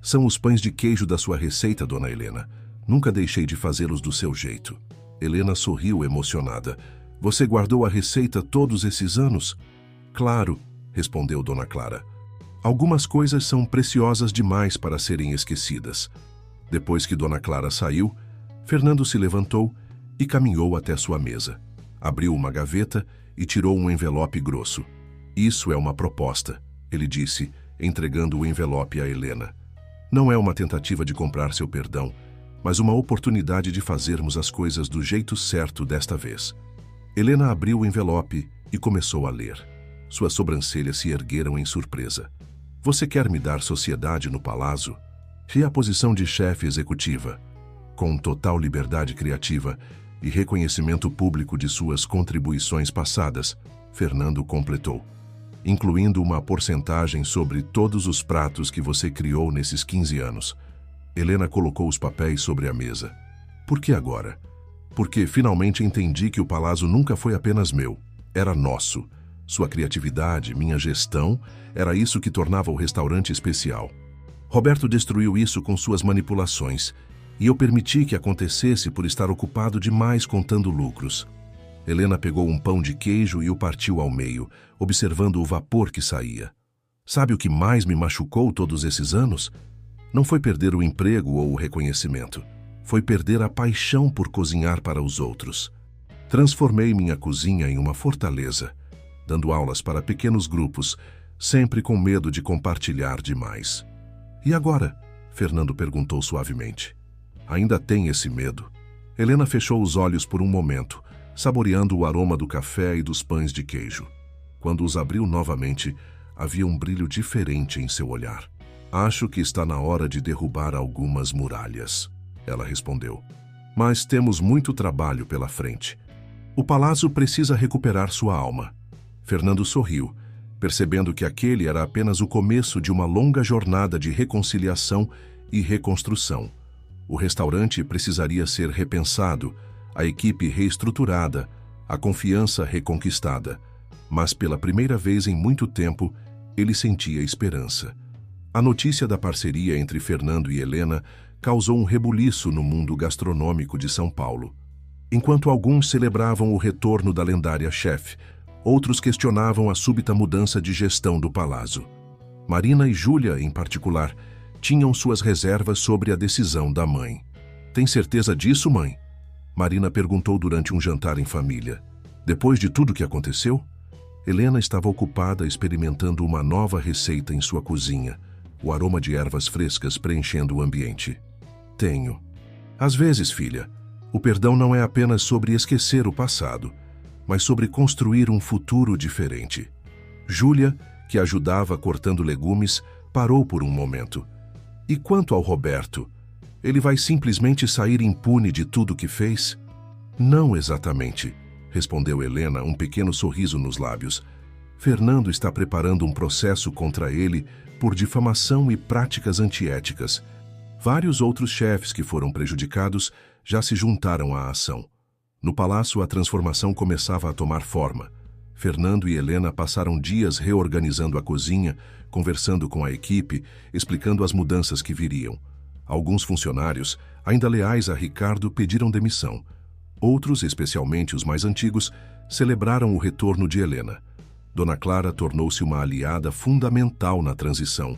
São os pães de queijo da sua receita, Dona Helena. Nunca deixei de fazê-los do seu jeito. Helena sorriu emocionada. Você guardou a receita todos esses anos? Claro, respondeu Dona Clara. Algumas coisas são preciosas demais para serem esquecidas. Depois que Dona Clara saiu, Fernando se levantou e caminhou até sua mesa. Abriu uma gaveta e tirou um envelope grosso. Isso é uma proposta, ele disse, entregando o envelope a Helena. Não é uma tentativa de comprar seu perdão, mas uma oportunidade de fazermos as coisas do jeito certo desta vez. Helena abriu o envelope e começou a ler. Suas sobrancelhas se ergueram em surpresa. Você quer me dar sociedade no Palazzo? E a posição de chefe executiva, com total liberdade criativa e reconhecimento público de suas contribuições passadas, Fernando completou, incluindo uma porcentagem sobre todos os pratos que você criou nesses 15 anos. Helena colocou os papéis sobre a mesa. Por que agora? Porque finalmente entendi que o Palazzo nunca foi apenas meu, era nosso. Sua criatividade, minha gestão, era isso que tornava o restaurante especial. Roberto destruiu isso com suas manipulações, e eu permiti que acontecesse por estar ocupado demais contando lucros. Helena pegou um pão de queijo e o partiu ao meio, observando o vapor que saía. Sabe o que mais me machucou todos esses anos? Não foi perder o emprego ou o reconhecimento. Foi perder a paixão por cozinhar para os outros. Transformei minha cozinha em uma fortaleza, dando aulas para pequenos grupos, sempre com medo de compartilhar demais. E agora? Fernando perguntou suavemente. Ainda tem esse medo? Helena fechou os olhos por um momento, saboreando o aroma do café e dos pães de queijo. Quando os abriu novamente, havia um brilho diferente em seu olhar. Acho que está na hora de derrubar algumas muralhas, ela respondeu. Mas temos muito trabalho pela frente. O Palazzo precisa recuperar sua alma. Fernando sorriu, percebendo que aquele era apenas o começo de uma longa jornada de reconciliação e reconstrução. O restaurante precisaria ser repensado, a equipe reestruturada, a confiança reconquistada. Mas pela primeira vez em muito tempo, ele sentia esperança. A notícia da parceria entre Fernando e Helena causou um rebuliço no mundo gastronômico de São Paulo. Enquanto alguns celebravam o retorno da lendária chefe, outros questionavam a súbita mudança de gestão do Palazzo. Marina e Júlia, em particular, tinham suas reservas sobre a decisão da mãe. Tem certeza disso, mãe? Marina perguntou durante um jantar em família. Depois de tudo que aconteceu? Helena estava ocupada experimentando uma nova receita em sua cozinha, o aroma de ervas frescas preenchendo o ambiente. Tenho. Às vezes, filha, o perdão não é apenas sobre esquecer o passado, mas sobre construir um futuro diferente. Júlia, que ajudava cortando legumes, parou por um momento. E quanto ao Roberto, ele vai simplesmente sair impune de tudo que fez? Não exatamente, respondeu Helena, um pequeno sorriso nos lábios. Fernando está preparando um processo contra ele por difamação e práticas antiéticas. Vários outros chefes que foram prejudicados já se juntaram à ação. No palácio, a transformação começava a tomar forma. Fernando e Helena passaram dias reorganizando a cozinha, conversando com a equipe, explicando as mudanças que viriam. Alguns funcionários, ainda leais a Ricardo, pediram demissão. Outros, especialmente os mais antigos, celebraram o retorno de Helena. Dona Clara tornou-se uma aliada fundamental na transição.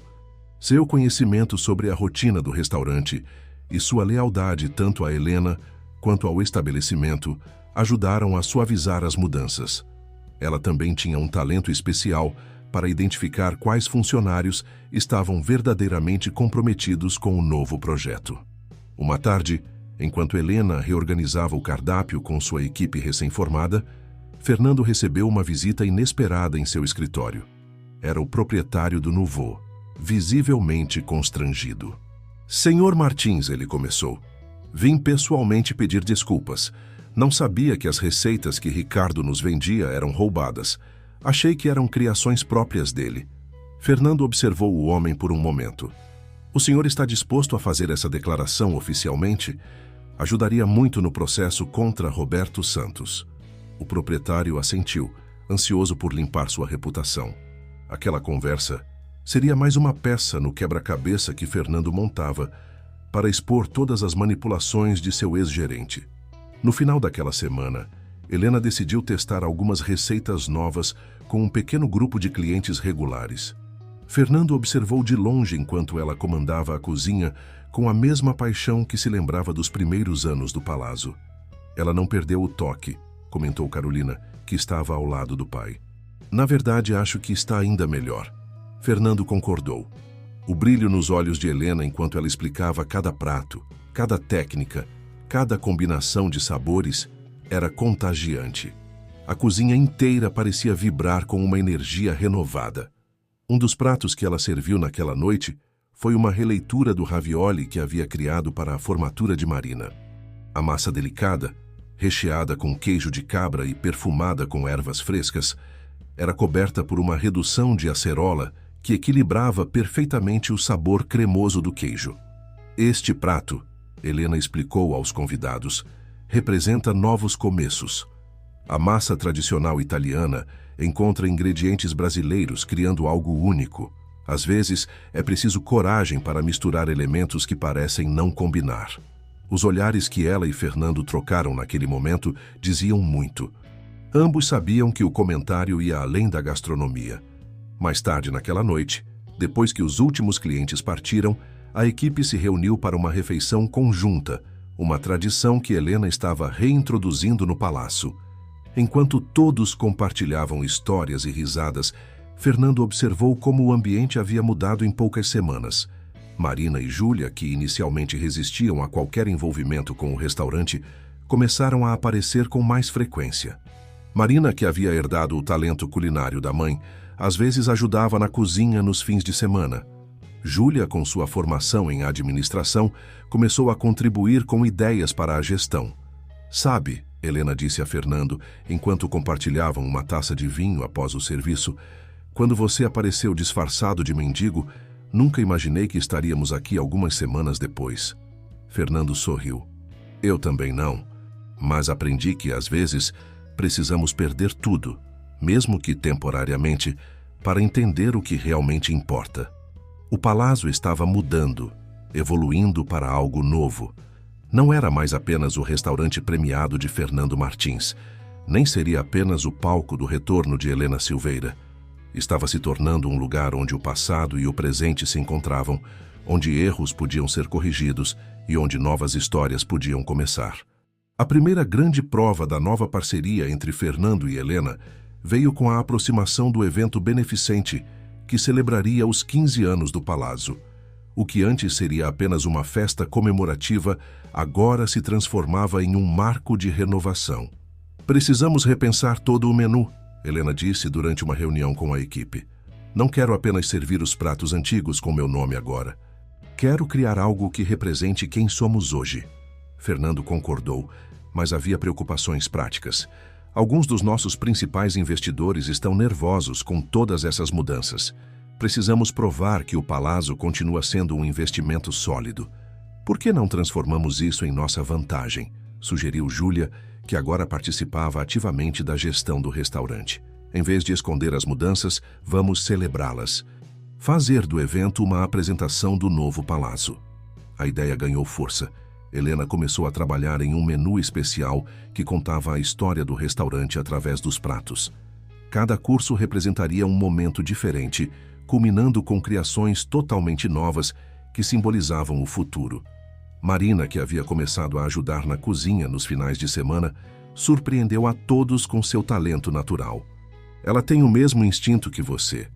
Seu conhecimento sobre a rotina do restaurante e sua lealdade tanto a Helena quanto ao estabelecimento ajudaram a suavizar as mudanças. Ela também tinha um talento especial para identificar quais funcionários estavam verdadeiramente comprometidos com o novo projeto. Uma tarde, enquanto Helena reorganizava o cardápio com sua equipe recém-formada, Fernando recebeu uma visita inesperada em seu escritório. Era o proprietário do Nouveau, visivelmente constrangido. Senhor Martins, ele começou. Vim pessoalmente pedir desculpas. Não sabia que as receitas que Ricardo nos vendia eram roubadas. Achei que eram criações próprias dele. Fernando observou o homem por um momento. O senhor está disposto a fazer essa declaração oficialmente? Ajudaria muito no processo contra Roberto Santos. O proprietário assentiu, ansioso por limpar sua reputação. Aquela conversa seria mais uma peça no quebra-cabeça que Fernando montava para expor todas as manipulações de seu ex-gerente. No final daquela semana, Helena decidiu testar algumas receitas novas com um pequeno grupo de clientes regulares. Fernando observou de longe enquanto ela comandava a cozinha com a mesma paixão que se lembrava dos primeiros anos do palazzo. Ela não perdeu o toque, comentou Carolina, que estava ao lado do pai. Na verdade, acho que está ainda melhor. Fernando concordou. O brilho nos olhos de Helena enquanto ela explicava cada prato, cada técnica, cada combinação de sabores era contagiante. A cozinha inteira parecia vibrar com uma energia renovada. Um dos pratos que ela serviu naquela noite foi uma releitura do ravioli que havia criado para a formatura de Marina. A massa delicada, recheada com queijo de cabra e perfumada com ervas frescas, era coberta por uma redução de acerola que equilibrava perfeitamente o sabor cremoso do queijo. Este prato, Helena explicou aos convidados, representa novos começos. A massa tradicional italiana encontra ingredientes brasileiros criando algo único. Às vezes, é preciso coragem para misturar elementos que parecem não combinar. Os olhares que ela e Fernando trocaram naquele momento diziam muito. Ambos sabiam que o comentário ia além da gastronomia. Mais tarde naquela noite, depois que os últimos clientes partiram, a equipe se reuniu para uma refeição conjunta, uma tradição que Helena estava reintroduzindo no palácio. Enquanto todos compartilhavam histórias e risadas, Fernando observou como o ambiente havia mudado em poucas semanas. Marina e Júlia, que inicialmente resistiam a qualquer envolvimento com o restaurante, começaram a aparecer com mais frequência. Marina, que havia herdado o talento culinário da mãe, às vezes ajudava na cozinha nos fins de semana. Júlia, com sua formação em administração, começou a contribuir com ideias para a gestão. Sabe, Helena disse a Fernando, enquanto compartilhavam uma taça de vinho após o serviço, quando você apareceu disfarçado de mendigo, nunca imaginei que estaríamos aqui algumas semanas depois. Fernando sorriu. Eu também não, mas aprendi que, às vezes, precisamos perder tudo, mesmo que temporariamente, para entender o que realmente importa. O palácio estava mudando, evoluindo para algo novo. Não era mais apenas o restaurante premiado de Fernando Martins, nem seria apenas o palco do retorno de Helena Silveira. Estava se tornando um lugar onde o passado e o presente se encontravam, onde erros podiam ser corrigidos e onde novas histórias podiam começar. A primeira grande prova da nova parceria entre Fernando e Helena veio com a aproximação do evento beneficente que celebraria os 15 anos do Palácio. O que antes seria apenas uma festa comemorativa, agora se transformava em um marco de renovação. Precisamos repensar todo o menu, Helena disse durante uma reunião com a equipe. Não quero apenas servir os pratos antigos com meu nome agora. Quero criar algo que represente quem somos hoje. Fernando concordou, mas havia preocupações práticas. Alguns dos nossos principais investidores estão nervosos com todas essas mudanças. Precisamos provar que o Palácio continua sendo um investimento sólido. Por que não transformamos isso em nossa vantagem? Sugeriu Júlia, que agora participava ativamente da gestão do restaurante. Em vez de esconder as mudanças, vamos celebrá-las. Fazer do evento uma apresentação do novo palácio. A ideia ganhou força. Helena começou a trabalhar em um menu especial que contava a história do restaurante através dos pratos. Cada curso representaria um momento diferente, culminando com criações totalmente novas que simbolizavam o futuro. Marina, que havia começado a ajudar na cozinha nos finais de semana, surpreendeu a todos com seu talento natural. Ela tem o mesmo instinto que você,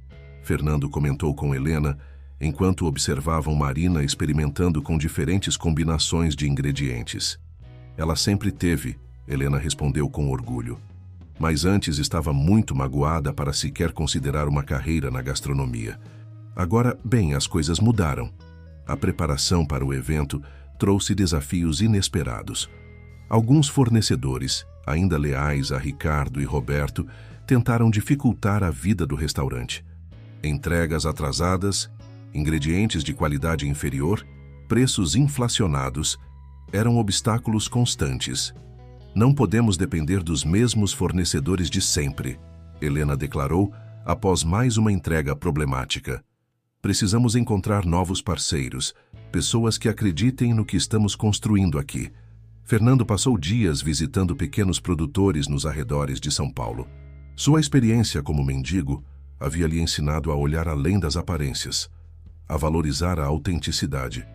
Fernando comentou com Helena, enquanto observavam Marina experimentando com diferentes combinações de ingredientes. Ela sempre teve, Helena respondeu com orgulho. Mas antes estava muito magoada para sequer considerar uma carreira na gastronomia. Agora, bem, as coisas mudaram. A preparação para o evento trouxe desafios inesperados. Alguns fornecedores, ainda leais a Ricardo e Roberto, tentaram dificultar a vida do restaurante. Entregas atrasadas, ingredientes de qualidade inferior, preços inflacionados, eram obstáculos constantes. Não podemos depender dos mesmos fornecedores de sempre, Helena declarou após mais uma entrega problemática. Precisamos encontrar novos parceiros, pessoas que acreditem no que estamos construindo aqui. Fernando passou dias visitando pequenos produtores nos arredores de São Paulo. Sua experiência como mendigo havia lhe ensinado a olhar além das aparências, a valorizar a autenticidade.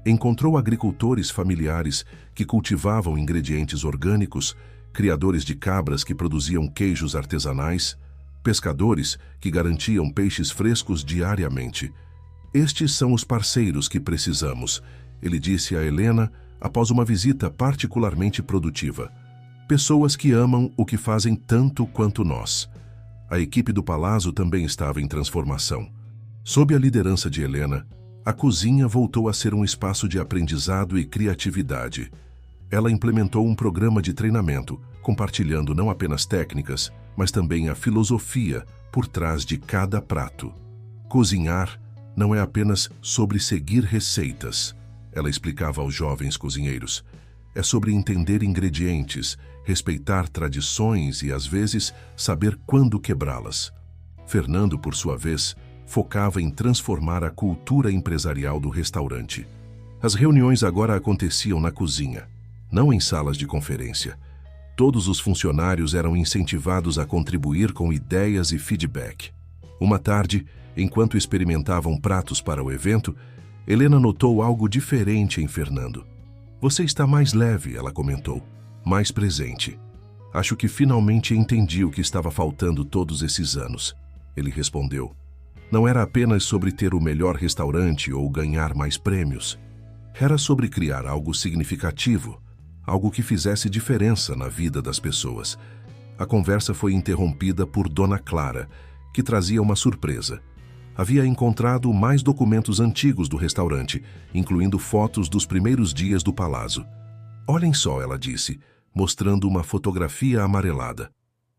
Encontrou agricultores familiares que cultivavam ingredientes orgânicos, criadores de cabras que produziam queijos artesanais, pescadores que garantiam peixes frescos diariamente. Estes são os parceiros que precisamos, ele disse a Helena após uma visita particularmente produtiva. Pessoas que amam o que fazem tanto quanto nós. A equipe do Palazzo também estava em transformação. Sob a liderança de Helena, a cozinha voltou a ser um espaço de aprendizado e criatividade. Ela implementou um programa de treinamento, compartilhando não apenas técnicas, mas também a filosofia por trás de cada prato. Cozinhar não é apenas sobre seguir receitas, ela explicava aos jovens cozinheiros. É sobre entender ingredientes, respeitar tradições e, às vezes, saber quando quebrá-las. Fernando, por sua vez, focava em transformar a cultura empresarial do restaurante. As reuniões agora aconteciam na cozinha, não em salas de conferência. Todos os funcionários eram incentivados a contribuir com ideias e feedback. Uma tarde, enquanto experimentavam pratos para o evento, Helena notou algo diferente em Fernando. Você está mais leve, ela comentou, mais presente. Acho que finalmente entendi o que estava faltando todos esses anos. Ele respondeu. Não era apenas sobre ter o melhor restaurante ou ganhar mais prêmios. Era sobre criar algo significativo, algo que fizesse diferença na vida das pessoas. A conversa foi interrompida por Dona Clara, que trazia uma surpresa. Havia encontrado mais documentos antigos do restaurante, incluindo fotos dos primeiros dias do Palazzo. Olhem só, ela disse, mostrando uma fotografia amarelada.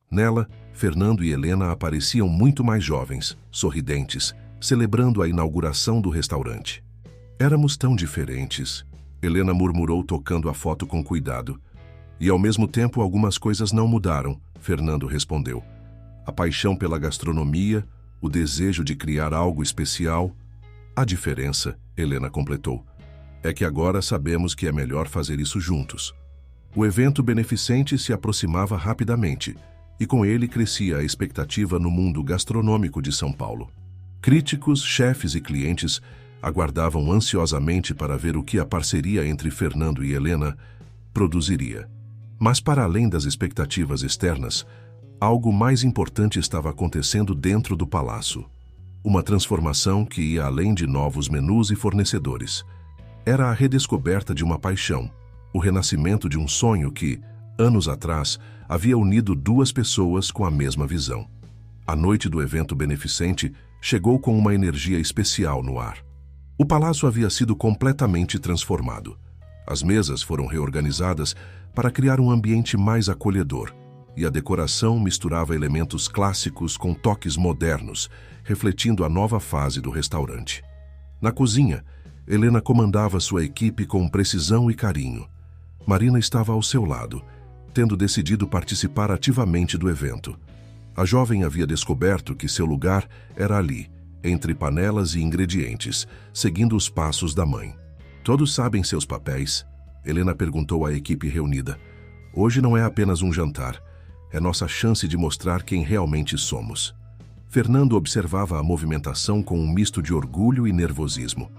Nela, Fernando e Helena apareciam muito mais jovens, sorridentes, celebrando a inauguração do restaurante. Éramos tão diferentes, Helena murmurou tocando a foto com cuidado. E ao mesmo tempo algumas coisas não mudaram, Fernando respondeu. A paixão pela gastronomia, o desejo de criar algo especial. A diferença, Helena completou, é que agora sabemos que é melhor fazer isso juntos. O evento beneficente se aproximava rapidamente, e com ele crescia a expectativa no mundo gastronômico de São Paulo. Críticos, chefes e clientes aguardavam ansiosamente para ver o que a parceria entre Fernando e Helena produziria. Mas para além das expectativas externas, algo mais importante estava acontecendo dentro do palácio. Uma transformação que ia além de novos menus e fornecedores. Era a redescoberta de uma paixão, o renascimento de um sonho que, anos atrás, havia unido duas pessoas com a mesma visão. A noite do evento beneficente chegou com uma energia especial no ar. O palácio havia sido completamente transformado. As mesas foram reorganizadas para criar um ambiente mais acolhedor, e a decoração misturava elementos clássicos com toques modernos, refletindo a nova fase do restaurante. Na cozinha, Helena comandava sua equipe com precisão e carinho. Marina estava ao seu lado, tendo decidido participar ativamente do evento. A jovem havia descoberto que seu lugar era ali, entre panelas e ingredientes, seguindo os passos da mãe. Todos sabem seus papéis? Helena perguntou à equipe reunida. Hoje não é apenas um jantar, é nossa chance de mostrar quem realmente somos. Fernando observava a movimentação com um misto de orgulho e nervosismo.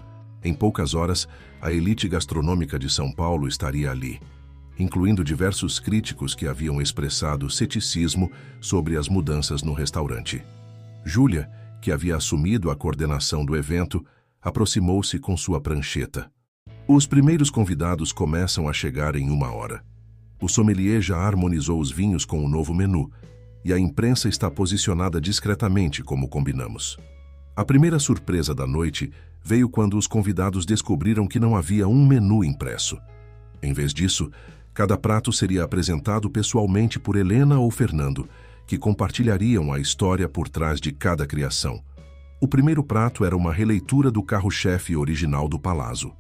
Em poucas horas, a elite gastronômica de São Paulo estaria ali, incluindo diversos críticos que haviam expressado ceticismo sobre as mudanças no restaurante. Júlia, que havia assumido a coordenação do evento, aproximou-se com sua prancheta. Os primeiros convidados começam a chegar em 1 hora. O sommelier já harmonizou os vinhos com o novo menu, e a imprensa está posicionada discretamente, como combinamos. A primeira surpresa da noite veio quando os convidados descobriram que não havia um menu impresso. Em vez disso, cada prato seria apresentado pessoalmente por Helena ou Fernando, que compartilhariam a história por trás de cada criação. O primeiro prato era uma releitura do carro-chefe original do Palazzo.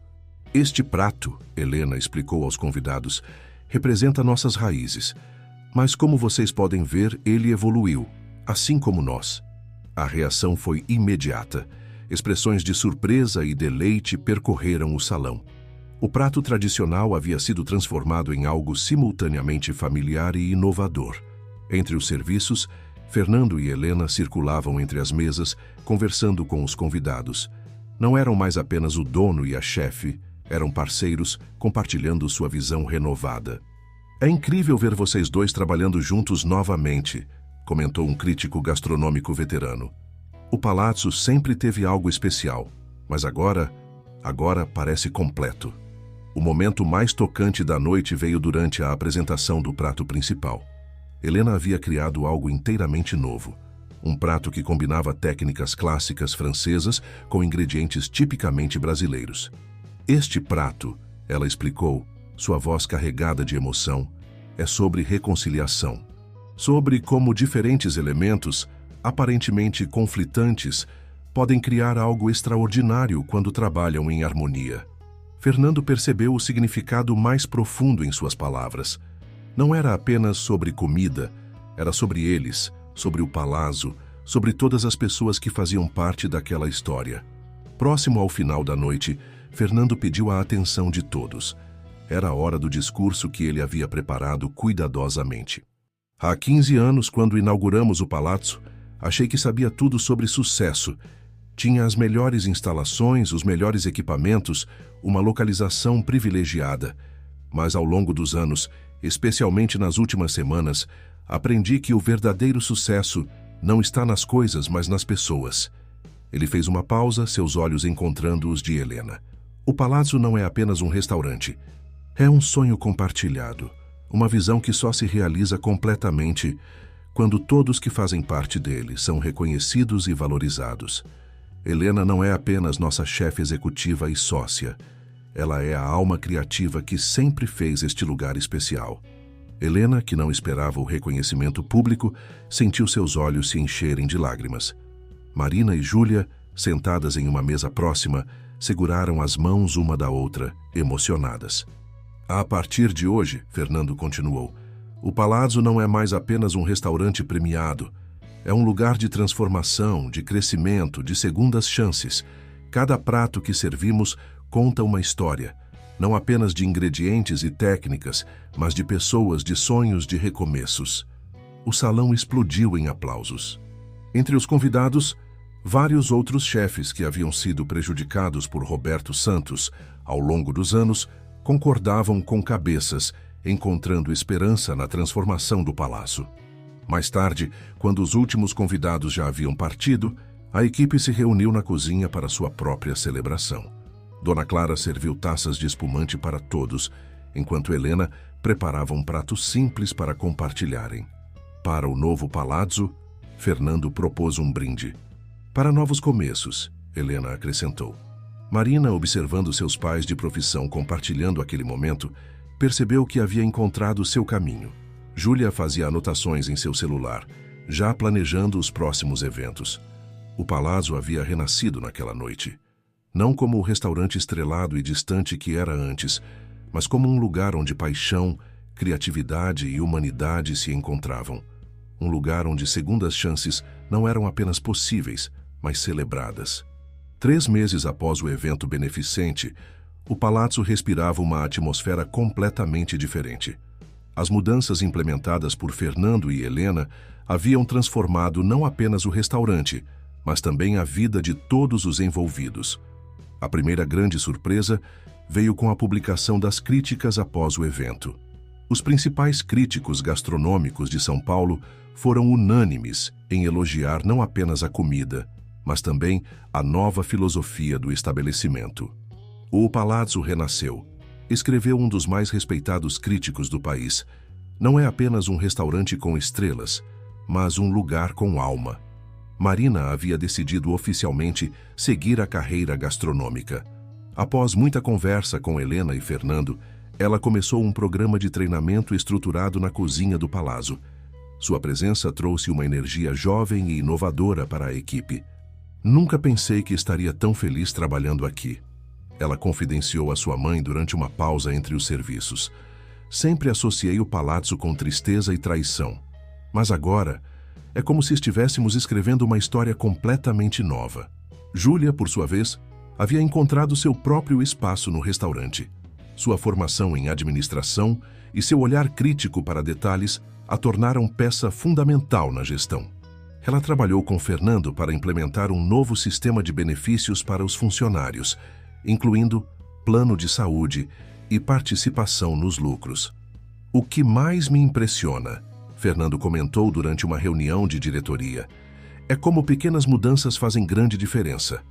Este prato, Helena explicou aos convidados, representa nossas raízes. Mas como vocês podem ver, ele evoluiu, assim como nós. A reação foi imediata. Expressões de surpresa e deleite percorreram o salão. O prato tradicional havia sido transformado em algo simultaneamente familiar e inovador. Entre os serviços, Fernando e Helena circulavam entre as mesas, conversando com os convidados. Não eram mais apenas o dono e a chefe, eram parceiros, compartilhando sua visão renovada. "É incrível ver vocês dois trabalhando juntos novamente", comentou um crítico gastronômico veterano. "O Palazzo sempre teve algo especial, mas agora parece completo." O momento mais tocante da noite veio durante a apresentação do prato principal. Helena havia criado algo inteiramente novo. Um prato que combinava técnicas clássicas francesas com ingredientes tipicamente brasileiros. "Este prato", ela explicou, sua voz carregada de emoção, "é sobre reconciliação. Sobre como diferentes elementos, aparentemente conflitantes, podem criar algo extraordinário quando trabalham em harmonia." Fernando percebeu o significado mais profundo em suas palavras. Não era apenas sobre comida, era sobre eles, sobre o Palazzo, sobre todas as pessoas que faziam parte daquela história. Próximo ao final da noite, Fernando pediu a atenção de todos. Era a hora do discurso que ele havia preparado cuidadosamente. "Há 15 anos, quando inauguramos o Palazzo, achei que sabia tudo sobre sucesso. Tinha as melhores instalações, os melhores equipamentos, uma localização privilegiada. Mas ao longo dos anos, especialmente nas últimas semanas, aprendi que o verdadeiro sucesso não está nas coisas, mas nas pessoas." Ele fez uma pausa, seus olhos encontrando os de Helena. "O Palazzo não é apenas um restaurante. É um sonho compartilhado, uma visão que só se realiza completamente quando todos que fazem parte dele são reconhecidos e valorizados. Helena não é apenas nossa chefe executiva e sócia. Ela é a alma criativa que sempre fez este lugar especial." Helena, que não esperava o reconhecimento público, sentiu seus olhos se encherem de lágrimas. Marina e Júlia, sentadas em uma mesa próxima, seguraram as mãos uma da outra, emocionadas. "A partir de hoje", Fernando continuou, "o Palazzo não é mais apenas um restaurante premiado. É um lugar de transformação, de crescimento, de segundas chances. Cada prato que servimos conta uma história, não apenas de ingredientes e técnicas, mas de pessoas, de sonhos, de recomeços." O salão explodiu em aplausos. Entre os convidados, vários outros chefes que haviam sido prejudicados por Roberto Santos ao longo dos anos concordavam com cabeças, encontrando esperança na transformação do Palazzo. Mais tarde, quando os últimos convidados já haviam partido, a equipe se reuniu na cozinha para sua própria celebração. Dona Clara serviu taças de espumante para todos, enquanto Helena preparava um prato simples para compartilharem. Para o novo Palazzo, Fernando propôs um brinde. "Para novos começos", Helena acrescentou. Marina, observando seus pais de profissão compartilhando aquele momento, percebeu que havia encontrado seu caminho. Júlia fazia anotações em seu celular, já planejando os próximos eventos. O Palazzo havia renascido naquela noite. Não como o restaurante estrelado e distante que era antes, mas como um lugar onde paixão, criatividade e humanidade se encontravam. Um lugar onde segundas chances não eram apenas possíveis, mas celebradas. 3 meses após o evento beneficente, o Palazzo respirava uma atmosfera completamente diferente. As mudanças implementadas por Fernando e Helena haviam transformado não apenas o restaurante, mas também a vida de todos os envolvidos. A primeira grande surpresa veio com a publicação das críticas após o evento. Os principais críticos gastronômicos de São Paulo foram unânimes em elogiar não apenas a comida, mas também a nova filosofia do estabelecimento. "O Palazzo renasceu", escreveu um dos mais respeitados críticos do país. "Não é apenas um restaurante com estrelas, mas um lugar com alma." Marina havia decidido oficialmente seguir a carreira gastronômica. Após muita conversa com Helena e Fernando, ela começou um programa de treinamento estruturado na cozinha do Palazzo. Sua presença trouxe uma energia jovem e inovadora para a equipe. "Nunca pensei que estaria tão feliz trabalhando aqui", ela confidenciou à sua mãe durante uma pausa entre os serviços. "Sempre associei o Palazzo com tristeza e traição. Mas agora, é como se estivéssemos escrevendo uma história completamente nova." Júlia, por sua vez, havia encontrado seu próprio espaço no restaurante. Sua formação em administração e seu olhar crítico para detalhes a tornaram peça fundamental na gestão. Ela trabalhou com Fernando para implementar um novo sistema de benefícios para os funcionários, incluindo plano de saúde e participação nos lucros. O que mais me impressiona, Fernando comentou durante uma reunião de diretoria, é como pequenas mudanças fazem grande diferença.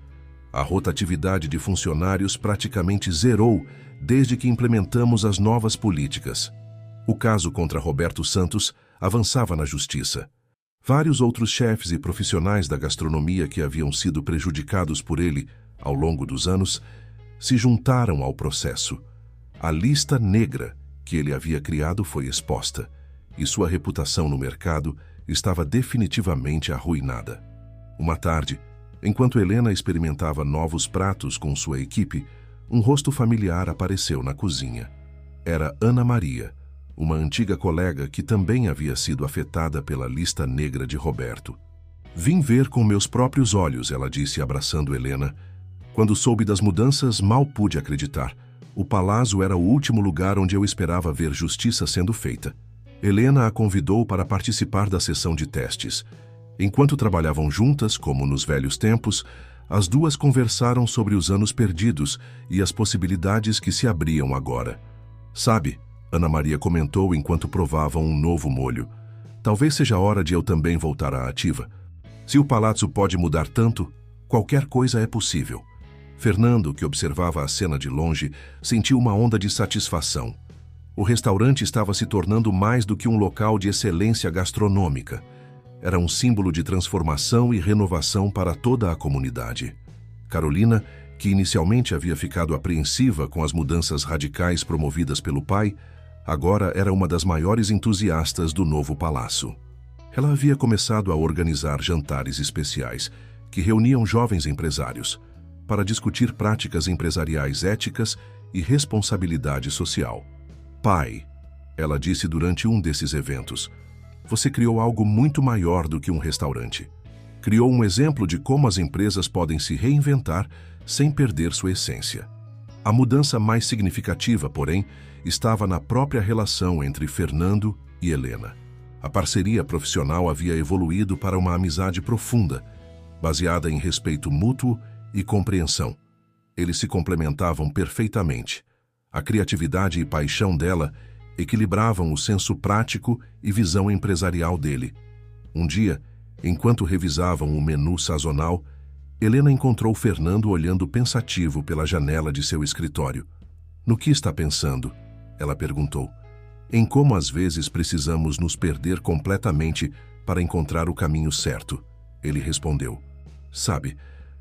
A rotatividade de funcionários praticamente zerou desde que implementamos as novas políticas. O caso contra Roberto Santos avançava na justiça. Vários outros chefes e profissionais da gastronomia que haviam sido prejudicados por ele ao longo dos anos se juntaram ao processo. A lista negra que ele havia criado foi exposta, e sua reputação no mercado estava definitivamente arruinada. Uma tarde, enquanto Helena experimentava novos pratos com sua equipe, um rosto familiar apareceu na cozinha. Era Ana Maria, uma antiga colega que também havia sido afetada pela lista negra de Roberto. Vim ver com meus próprios olhos, ela disse abraçando Helena. Quando soube das mudanças, mal pude acreditar. O Palazzo era o último lugar onde eu esperava ver justiça sendo feita. Helena a convidou para participar da sessão de testes. Enquanto trabalhavam juntas, como nos velhos tempos, as duas conversaram sobre os anos perdidos e as possibilidades que se abriam agora. Sabe, Ana Maria comentou enquanto provavam um novo molho. Talvez seja hora de eu também voltar à ativa. Se o Palazzo pode mudar tanto, qualquer coisa é possível. Fernando, que observava a cena de longe, sentiu uma onda de satisfação. O restaurante estava se tornando mais do que um local de excelência gastronômica. Era um símbolo de transformação e renovação para toda a comunidade. Carolina, que inicialmente havia ficado apreensiva com as mudanças radicais promovidas pelo pai, agora era uma das maiores entusiastas do novo palácio. Ela havia começado a organizar jantares especiais, que reuniam jovens empresários, para discutir práticas empresariais éticas e responsabilidade social. Pai, ela disse durante um desses eventos, você criou algo muito maior do que um restaurante. Criou um exemplo de como as empresas podem se reinventar sem perder sua essência. A mudança mais significativa, porém, estava na própria relação entre Fernando e Helena. A parceria profissional havia evoluído para uma amizade profunda, baseada em respeito mútuo e compreensão. Eles se complementavam perfeitamente. A criatividade e paixão dela equilibravam o senso prático e visão empresarial dele. Um dia, enquanto revisavam o menu sazonal, Helena encontrou Fernando olhando pensativo pela janela de seu escritório. No que está pensando? Ela perguntou. Em como às vezes precisamos nos perder completamente para encontrar o caminho certo. Ele respondeu. Sabe,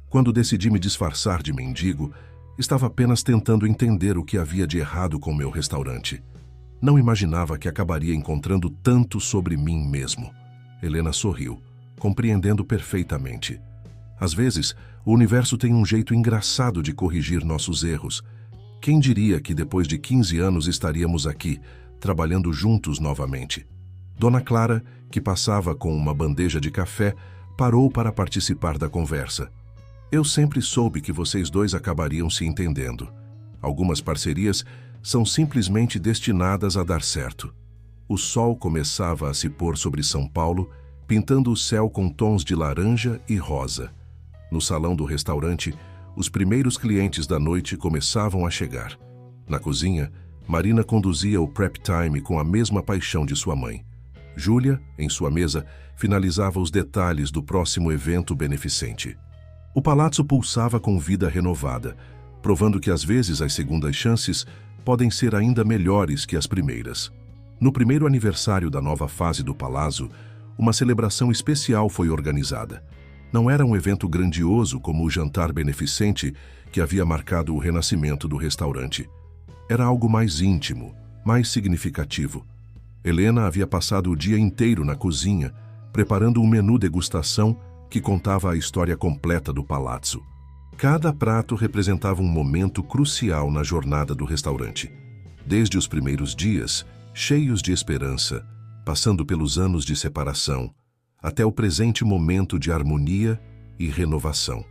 quando decidi me disfarçar de mendigo, estava apenas tentando entender o que havia de errado com meu restaurante. Não imaginava que acabaria encontrando tanto sobre mim mesmo. Helena sorriu, compreendendo perfeitamente. Às vezes, o universo tem um jeito engraçado de corrigir nossos erros. Quem diria que depois de 15 anos estaríamos aqui, trabalhando juntos novamente? Dona Clara, que passava com uma bandeja de café, parou para participar da conversa. Eu sempre soube que vocês dois acabariam se entendendo. Algumas parcerias são simplesmente destinadas a dar certo. O sol começava a se pôr sobre São Paulo, pintando o céu com tons de laranja e rosa. No salão do restaurante, os primeiros clientes da noite começavam a chegar. Na cozinha, Marina conduzia o prep time com a mesma paixão de sua mãe. Júlia, em sua mesa, finalizava os detalhes do próximo evento beneficente. O palazzo pulsava com vida renovada, provando que às vezes as segundas chances podem ser ainda melhores que as primeiras. No primeiro aniversário da nova fase do palazzo, uma celebração especial foi organizada. Não era um evento grandioso como o jantar beneficente que havia marcado o renascimento do restaurante. Era algo mais íntimo, mais significativo. Helena havia passado o dia inteiro na cozinha, preparando um menu degustação que contava a história completa do palazzo. Cada prato representava um momento crucial na jornada do restaurante. Desde os primeiros dias, cheios de esperança, passando pelos anos de separação, até o presente momento de harmonia e renovação.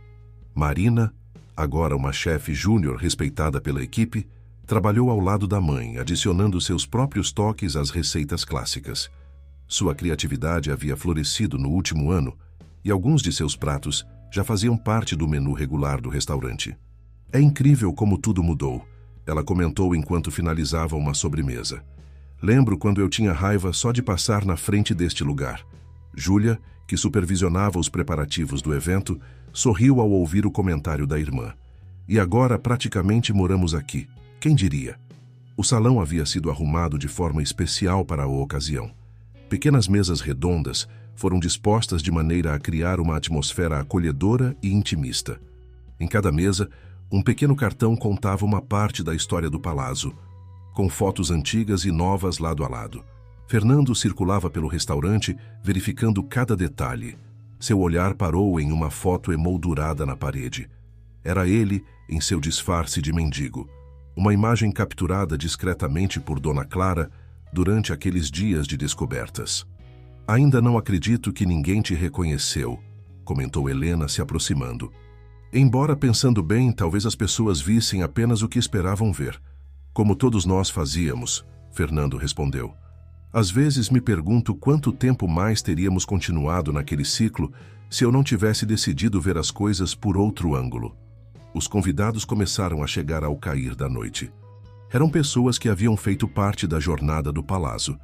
Marina, agora uma chefe júnior respeitada pela equipe, trabalhou ao lado da mãe, adicionando seus próprios toques às receitas clássicas. Sua criatividade havia florescido no último ano e alguns de seus pratos já faziam parte do menu regular do restaurante. É incrível como tudo mudou, ela comentou enquanto finalizava uma sobremesa. Lembro quando eu tinha raiva só de passar na frente deste lugar. Júlia, que supervisionava os preparativos do evento, sorriu ao ouvir o comentário da irmã. E agora praticamente moramos aqui. Quem diria? O salão havia sido arrumado de forma especial para a ocasião. Pequenas mesas redondas foram dispostas de maneira a criar uma atmosfera acolhedora e intimista. Em cada mesa, um pequeno cartão contava uma parte da história do palazzo, com fotos antigas e novas lado a lado. Fernando circulava pelo restaurante, verificando cada detalhe. Seu olhar parou em uma foto emoldurada na parede. Era ele em seu disfarce de mendigo. Uma imagem capturada discretamente por Dona Clara durante aqueles dias de descobertas. Ainda não acredito que ninguém te reconheceu, comentou Helena se aproximando. Embora pensando bem, talvez as pessoas vissem apenas o que esperavam ver. Como todos nós fazíamos, Fernando respondeu. Às vezes me pergunto quanto tempo mais teríamos continuado naquele ciclo se eu não tivesse decidido ver as coisas por outro ângulo. Os convidados começaram a chegar ao cair da noite. Eram pessoas que haviam feito parte da jornada do palazzo.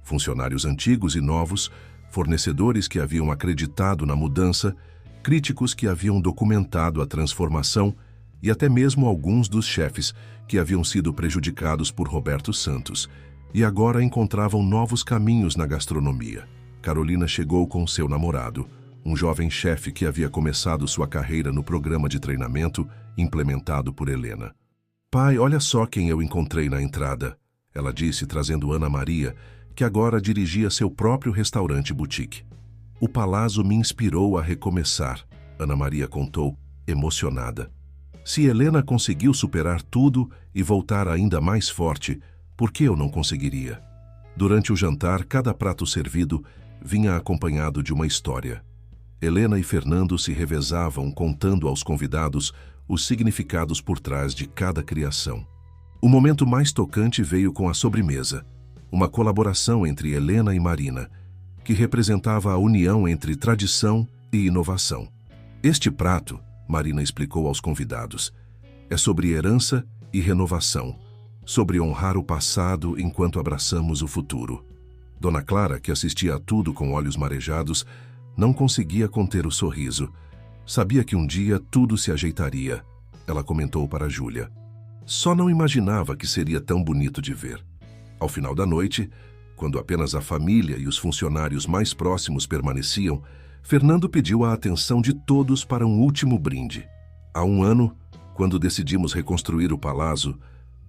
Funcionários antigos e novos, fornecedores que haviam acreditado na mudança, críticos que haviam documentado a transformação e até mesmo alguns dos chefes que haviam sido prejudicados por Roberto Santos e agora encontravam novos caminhos na gastronomia. Carolina chegou com seu namorado, um jovem chefe que havia começado sua carreira no programa de treinamento implementado por Helena. Pai, olha só quem eu encontrei na entrada, ela disse trazendo Ana Maria, que agora dirigia seu próprio restaurante boutique. O palazzo me inspirou a recomeçar, Ana Maria contou, emocionada. Se Helena conseguiu superar tudo e voltar ainda mais forte, por que eu não conseguiria? Durante o jantar, cada prato servido vinha acompanhado de uma história. Helena e Fernando se revezavam contando aos convidados os significados por trás de cada criação. O momento mais tocante veio com a sobremesa, uma colaboração entre Helena e Marina, que representava a união entre tradição e inovação. Este prato, Marina explicou aos convidados, é sobre herança e renovação, sobre honrar o passado enquanto abraçamos o futuro. Dona Clara, que assistia a tudo com olhos marejados, não conseguia conter o sorriso. Sabia que um dia tudo se ajeitaria, ela comentou para Júlia. Só não imaginava que seria tão bonito de ver. Ao final da noite, quando apenas a família e os funcionários mais próximos permaneciam, Fernando pediu a atenção de todos para um último brinde. Há um ano, quando decidimos reconstruir o palazzo,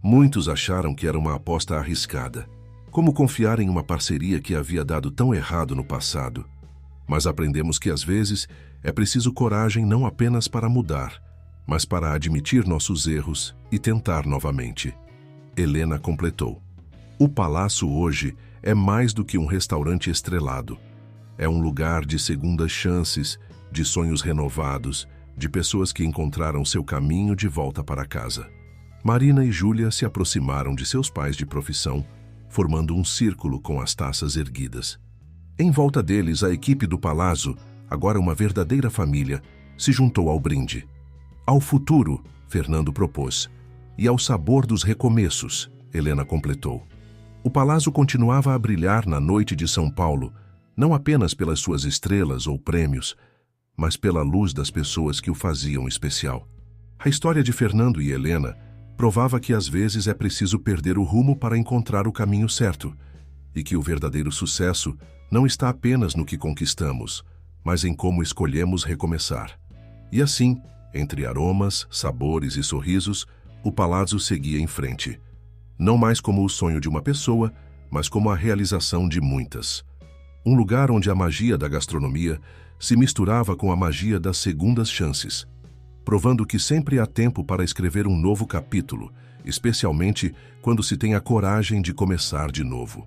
muitos acharam que era uma aposta arriscada. Como confiar em uma parceria que havia dado tão errado no passado? Mas aprendemos que às vezes é preciso coragem não apenas para mudar, mas para admitir nossos erros e tentar novamente. Helena completou. O Palácio hoje é mais do que um restaurante estrelado. É um lugar de segundas chances, de sonhos renovados, de pessoas que encontraram seu caminho de volta para casa. Marina e Júlia se aproximaram de seus pais de profissão, formando um círculo com as taças erguidas. Em volta deles, a equipe do Palazzo, agora uma verdadeira família, se juntou ao brinde. Ao futuro, Fernando propôs, e ao sabor dos recomeços, Helena completou. O Palazzo continuava a brilhar na noite de São Paulo, não apenas pelas suas estrelas ou prêmios, mas pela luz das pessoas que o faziam especial. A história de Fernando e Helena provava que às vezes é preciso perder o rumo para encontrar o caminho certo, e que o verdadeiro sucesso não está apenas no que conquistamos, mas em como escolhemos recomeçar. E assim, entre aromas, sabores e sorrisos, o Palazzo seguia em frente. Não mais como o sonho de uma pessoa, mas como a realização de muitas. Um lugar onde a magia da gastronomia se misturava com a magia das segundas chances, provando que sempre há tempo para escrever um novo capítulo, especialmente quando se tem a coragem de começar de novo.